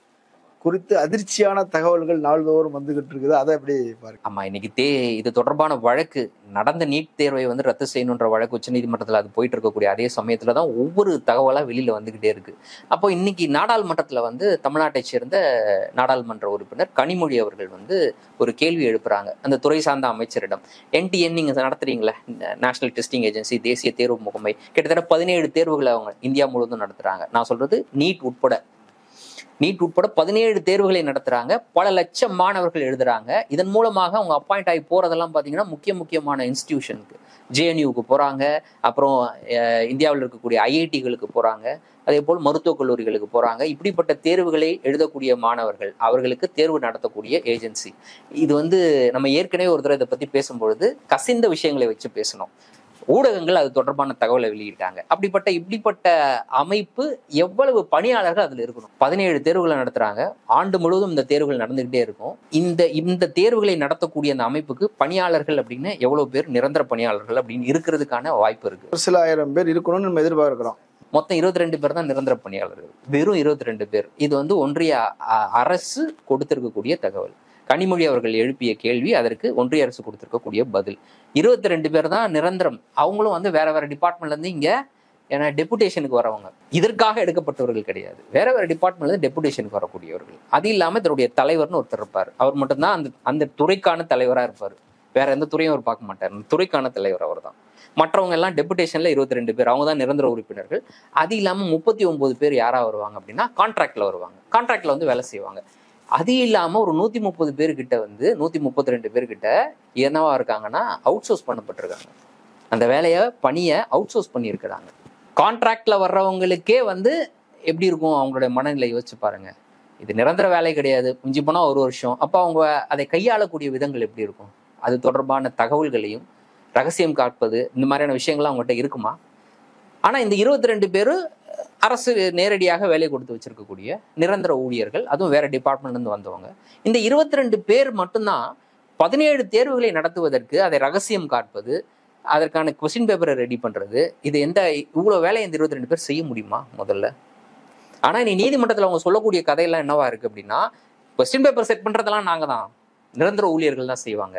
குறித்து அதிர்ச்சியான தகவல்கள் நாள்தோறும் வந்துகிட்டு இருக்குது. அதை எப்படி பாருங்க. ஆமா, இன்னைக்கு இது தொடர்பான வழக்கு நடந்த நீட் தேர்வை வந்து ரத்து செய்யணுன்ற வழக்கு உச்சநீதிமன்றத்தில் அது போயிட்டு இருக்கக்கூடிய அதே சமயத்துலதான் ஒவ்வொரு தகவலா வெளியில வந்துகிட்டே இருக்கு. அப்போ இன்னைக்கு நாடாளுமன்றத்துல வந்து தமிழ்நாட்டை சேர்ந்த நாடாளுமன்ற உறுப்பினர் கனிமொழி அவர்கள் வந்து ஒரு கேள்வி எழுப்புறாங்க அந்த துறை சார்ந்த அமைச்சரிடம். என்டிஎன் நீங்க நடத்துறீங்களா, நேஷனல் டெஸ்டிங் ஏஜென்சி, தேசிய தேர்வு முகமை, கிட்டத்தட்ட 17 தேர்வுகளை அவங்க இந்தியா முழுவதும் நடத்துறாங்க. நான் சொல்றது நீட் உட்பட 17 தேர்வுகளை நடத்துறாங்க. பல லட்சம் மாணவர்கள் எழுதுறாங்க. இதன் மூலமாக அவங்க அப்பாயிண்ட் ஆகி போறதெல்லாம் பாத்தீங்கன்னா முக்கியமான இன்ஸ்டிடியூஷனுக்கு, ஜேஎன்யூக்கு போறாங்க, அப்புறம் இந்தியாவில் இருக்கக்கூடிய ஐஐடிகளுக்கு போறாங்க, அதே போல் மருத்துவக் கல்லூரிகளுக்கு போறாங்க. இப்படிப்பட்ட தேர்வுகளை எழுதக்கூடிய மாணவர்கள், அவர்களுக்கு தேர்வு நடத்தக்கூடிய ஏஜென்சி. இது வந்து நம்ம ஏற்கனவே ஒரு தடவை இதை பத்தி பேசும்பொழுது கசிந்த விஷயங்களை வச்சு பேசணும். ஊடகங்கள் அது தொடர்பான தகவலை வெளியிட்டாங்க. இப்படிப்பட்ட அமைப்பு எவ்வளவு பணியாளர்கள் அதுல இருக்கணும். 17 தேர்வுகளை நடத்துறாங்க. ஆண்டு முழுவதும் இந்த தேர்வுகள் நடந்துகிட்டே இருக்கும். இந்த தேர்வுகளை நடத்தக்கூடிய அந்த அமைப்புக்கு பணியாளர்கள் அப்படின்னு எவ்வளவு பேர் நிரந்தர பணியாளர்கள் அப்படின்னு இருக்கிறதுக்கான வாய்ப்பு இருக்கு. ஒரு சில ஆயிரம் பேர் இருக்கணும்னு நம்ம எதிர்பார்க்கிறோம். மொத்தம் 22 பேர் தான் நிரந்தர பணியாளர்கள், வெறும் 22 பேர். இது வந்து ஒன்றிய அரசு கொடுத்திருக்கக்கூடிய தகவல். கனிமொழி அவர்கள் எழுப்பிய கேள்வி, அதற்கு ஒன்றிய அரசு கொடுத்திருக்கக்கூடிய பதில். 22 பேர் தான் நிரந்தரம். அவங்களும் வந்து வேற டிபார்ட்மெண்ட்ல இருந்து இங்க ஏன்னா டெபுடேஷனுக்கு வரவங்க, இதற்காக எடுக்கப்பட்டவர்கள் கிடையாது. வேற டிபார்ட்மெண்ட்ல இருந்து டெபுடேஷனுக்கு வரக்கூடியவர்கள். அது இல்லாம தன்னுடைய தலைவர்னு ஒருத்தர் இருப்பார். அவர் மட்டும்தான் அந்த துறைக்கான தலைவரா இருப்பார். வேற எந்த துறையும் அவர் பார்க்க மாட்டார். அந்த துறைக்கான தலைவர் அவர் தான். மற்றவங்க எல்லாம் டெபுடேஷன்ல 22 பேர், அவங்க தான் நிரந்தர உறுப்பினர்கள். அது இல்லாம 39 பேர் யாரா வருவாங்க அப்படின்னா கான்ட்ராக்ட்ல வருவாங்க. கான்ட்ராக்ட்ல வந்து வேலை செய்வாங்க. அது இல்லாம ஒரு 130 பேர்கிட்ட வந்து 132 பேர்கிட்ட என்னவா இருக்காங்கன்னா அவுட் சோர்ஸ் பண்ணப்பட்டிருக்காங்க. அந்த பணியை அவுட் சோர்ஸ் பண்ணியிருக்கிறாங்க. கான்ட்ராக்ட்ல வர்றவங்களுக்கே வந்து எப்படி இருக்கும் அவங்களுடைய மனநிலை யோசிச்சு பாருங்க. இது நிரந்தர வேலை கிடையாது, மிஞ்சி போனா 1 வருஷம். அப்ப அவங்க அதை கையாளக்கூடிய விதங்கள் எப்படி இருக்கும்? அது தொடர்பான தகவல்களையும் ரகசியம் காப்பது, இந்த மாதிரியான விஷயங்கள்லாம் அவங்ககிட்ட இருக்குமா? ஆனா இந்த 22 பேரு அரசு நேரடியாக வேலை கொடுத்து வச்சிருக்கக்கூடிய நிரந்தர ஊழியர்கள், அதுவும் வேற டிபார்ட்மெண்ட்ல இருந்து வந்தவங்க. இந்த 22 பேர் மட்டும்தான் 17 தேர்வுகளை நடத்துவதற்கு அதை ரகசியம் காட்பது, அதற்கான கொஸ்டின் பேப்பரை ரெடி பண்றது, இது இவ்வளவு வேலையை இந்த 22 பேர் செய்ய முடியுமா முதல்ல? ஆனா நீ நீதிமன்றத்தில் அவங்க சொல்லக்கூடிய கதையெல்லாம் என்னவா இருக்கு அப்படின்னா, கொஸ்டின் பேப்பர் செட் பண்றதெல்லாம் நாங்க தான், நிரந்தர ஊழியர்கள் தான் செய்வாங்க,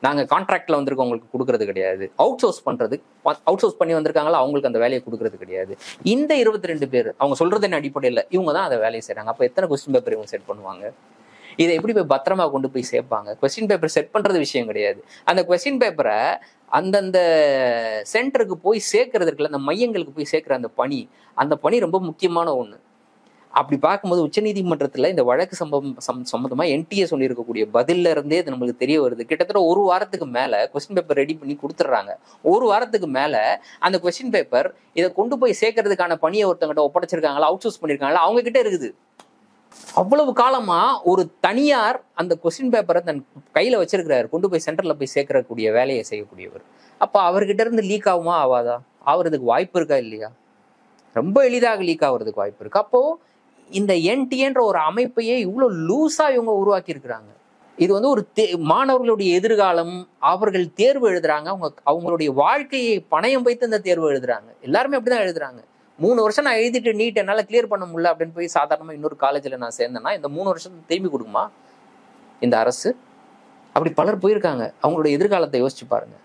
நாங்க கான்ட்ராக்ட்ல வந்திருக்கவங்களுக்கு கொடுக்கறது கிடையாது, அவுட் சோர்ஸ் பண்ணி வந்திருக்காங்களா அவங்களுக்கு அந்த வேலையை கொடுக்கறது கிடையாது. இந்த 22 பேர் அவங்க சொல்றதன் அடிப்படையில் இவங்க தான் அந்த வேலையை செய்றாங்க. அப்ப எத்தனை கொஸ்டின் பேப்பர் இவங்க செட் பண்ணுவாங்க? இதை எப்படி போய் பத்திரமா கொண்டு போய் சேர்ப்பாங்க? கொஸ்டின் பேப்பர் செட் பண்றது விஷயம் கிடையாது. அந்த கொஸ்டின் பேப்பரை அந்தந்த சென்டருக்கு போய் சேர்க்கறதுக்குள்ள அந்த மையங்களுக்கு போய் சேர்க்குற அந்த பணி ரொம்ப முக்கியமான ஒன்று. அப்படி பார்க்கும்போது உச்சநீதிமன்றத்தில் இந்த வழக்கு சம்பந்தமா என்டிஏ சொல்லியிருக்கக்கூடிய பதில்ல இருந்தே இது நம்மளுக்கு தெரிய வருது. கிட்டத்தட்ட ஒரு வாரத்துக்கு மேல கொஸ்டின் பேப்பர் ரெடி பண்ணி கொடுத்துட்றாங்க. ஒரு வாரத்துக்கு மேல அந்த கொஸ்டின் பேப்பர் இதை கொண்டு போய் சேர்க்கறதுக்கான பணியை ஒருத்தங்கிட்ட ஒப்படைச்சிருக்காங்களா, அவுட் சோர்ஸ் பண்ணியிருக்காங்களா, அவங்க கிட்ட இருக்குது. அவ்வளவு காலமா ஒரு தனியார் அந்த கொஸ்டின் பேப்பரை தன் கையில வச்சிருக்கிறாரு, கொண்டு போய் சென்டர்ல போய் சேர்க்கக்கூடிய வேலையை செய்யக்கூடியவர். அப்ப அவர்கிட்ட இருந்து லீக் ஆகுமா ஆகாதா? ஆகுறதுக்கு வாய்ப்பு இருக்கா இல்லையா? ரொம்ப எளிதாக லீக் ஆகுறதுக்கு வாய்ப்பு இருக்கு. அப்போ இந்த என்டிஏன்ற ஒரு அமைப்பையே இவ்வளவு லூஸா இவங்க உருவாக்கி இருக்கிறாங்க. இது வந்து ஒரு மாணவர்களுடைய எதிர்காலம், அவர்கள் தேர்வு எழுதுறாங்க, அவங்களுடைய வாழ்க்கையை பணயம் வைத்து இந்த தேர்வு எழுதுறாங்க. எல்லாருமே அப்படிதான் எழுதுறாங்க. 3 வருஷம் நான் எழுதிட்டு நீட் என்னால கிளியர் பண்ண முடியல அப்படின்னு போய் சாதாரணமா இன்னொரு காலேஜ்ல நான் சேர்ந்தேன்னா இந்த 3 வருஷம் திரும்பி கொடுக்குமா இந்த அரசு? அப்படி பலர் போயிருக்காங்க. அவங்களுடைய எதிர்காலத்தை யோசிச்சு பாருங்க.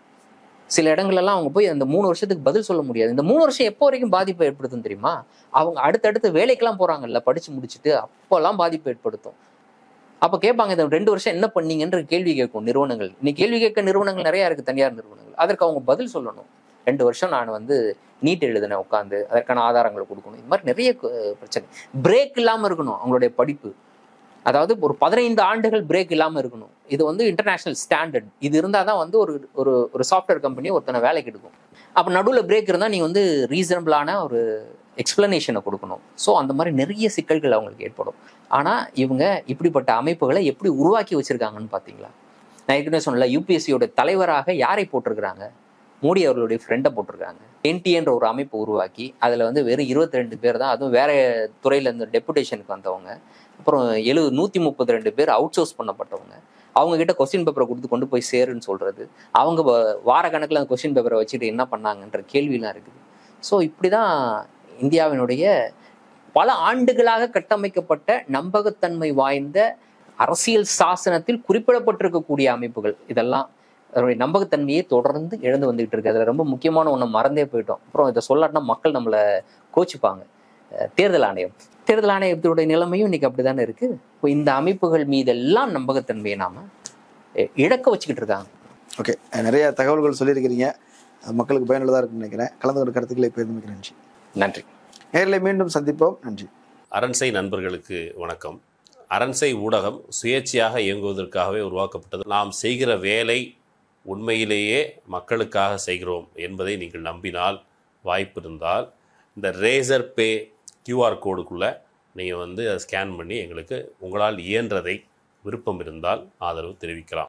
சில இடங்கள்லாம் அவங்க போய் அந்த 3 வருஷத்துக்கு பதில் சொல்ல முடியாது. இந்த 3 வருஷம் எப்போ வரைக்கும் பாதிப்பை ஏற்படுத்தும் தெரியுமா? அவங்க அடுத்தடுத்து வேலைக்கெல்லாம் போறாங்கல்ல, படிச்சு முடிச்சுட்டு, அப்போல்லாம் பாதிப்பு ஏற்படுத்தும். அப்ப கேட்பாங்க, இந்த 2 வருஷம் என்ன பண்ணீங்கன்ற கேள்வி கேட்கும் நிறுவனங்கள். இன்னைக்கு கேள்வி கேட்க நிறுவனங்கள் நிறைய இருக்கு, தனியார் நிறுவனங்கள். அதற்கு அவங்க பதில் சொல்லணும். 2 வருஷம் நான் வந்து நீட் எழுதினேன் உட்காந்து, அதற்கான ஆதாரங்களை கொடுக்கணும். இது மாதிரி நிறைய பிரச்சனை. பிரேக் இல்லாம இருக்கணும் அவங்களுடைய படிப்பு. அதாவது ஒரு 15 ஆண்டுகள் பிரேக் இல்லாமல் இருக்கணும். இது வந்து இன்டர்நேஷனல் ஸ்டாண்டர்ட். இது இருந்தால் தான் வந்து ஒரு சாஃப்ட்வேர் கம்பெனி ஒருத்தனை வேலைக்கு எடுக்கும். அப்போ நடுவில் பிரேக் இருந்தால் நீங்கள் வந்து ரீசனபிளான ஒரு எக்ஸ்பிளனேஷனை கொடுக்கணும். ஸோ அந்த மாதிரி நிறைய சிக்கல்கள் அவங்களுக்கு ஏற்படும். ஆனால் இவங்க இப்படிப்பட்ட அமைப்புகளை எப்படி உருவாக்கி வச்சிருக்காங்கன்னு பார்த்தீங்களா? நான் ஏற்கனவே சொன்னல, யூபிஎஸ்சியோட தலைவராக யாரை போட்டிருக்கிறாங்க? மோடி அவர்களுடைய ஃப்ரெண்டை போட்டிருக்காங்க. என்டிஏன்ற ஒரு அமைப்பு உருவாக்கி அதில் வந்து வெறும் 22 பேர் தான், அதுவும் வேற துறையில இருந்து டெபுடேஷனுக்கு வந்தவங்க. அப்புறம் 132 பேர் அவுட் சோர்ஸ் பண்ணப்பட்டவங்க. அவங்க கிட்ட கொஸ்டின் பேப்பரை கொடுத்து கொண்டு போய் சேருன்னு சொல்றது, அவங்க வார கணக்கில் அந்த கொஸ்டின் பேப்பரை வச்சுட்டு என்ன பண்ணாங்கன்ற கேள்விலாம் இருக்குது. ஸோ இப்படிதான் இந்தியாவினுடைய பல ஆண்டுகளாக கட்டமைக்கப்பட்ட நம்பகத்தன்மை வாய்ந்த அரசியல் சாசனத்தில் குறிப்பிடப்பட்டிருக்கக்கூடிய அமைப்புகள் இதெல்லாம் அதனுடைய நம்பகத்தன்மையை தொடர்ந்து இழந்து வந்துகிட்டு இருக்கு. அதுல ரொம்ப முக்கியமான ஒண்ணு மறந்தே போயிட்டோம். அப்புறம் இதை சொல்லாட்டினா மக்கள் நம்மளை கோச்சிப்பாங்க. தேர்தல் ஆணையத்தோடைய நிலைமையும் இன்னைக்கு அப்படித்தானே இருக்கு. இப்போ இந்த அமைப்புகள் மீதெல்லாம் நம்பகத்தன்மையை நாம இழக்க வச்சுக்கிட்டு இருக்காங்க. ஓகே, நிறைய தகவல்கள் சொல்லியிருக்கிறீங்க, மக்களுக்கு பயனுள்ளதாக இருக்குன்னு நினைக்கிறேன். கலந்து கொண்ட கருத்துக்களை பகிர்ந்தமைக்கு நன்றி. நன்றி. நேரில் மீண்டும் சந்திப்போம். நன்றி. அரண்சை நண்பர்களுக்கு வணக்கம். அரண்சை ஊடகம் சுயேட்சையாக இயங்குவதற்காகவே உருவாக்கப்பட்டது. நாம் செய்கிற வேலை உண்மையிலேயே மக்களுக்காக செய்கிறோம் என்பதை நீங்கள் நம்பினால், வாய்ப்பு இருந்தால் இந்த ரேசர் பே கியூஆர் கோடுக்குள்ளே நீங்கள் வந்து அதை ஸ்கேன் பண்ணி எங்களுக்கு உங்களால் இயன்றதை விருப்பம் இருந்தால் ஆதரவு தெரிவிக்கலாம்.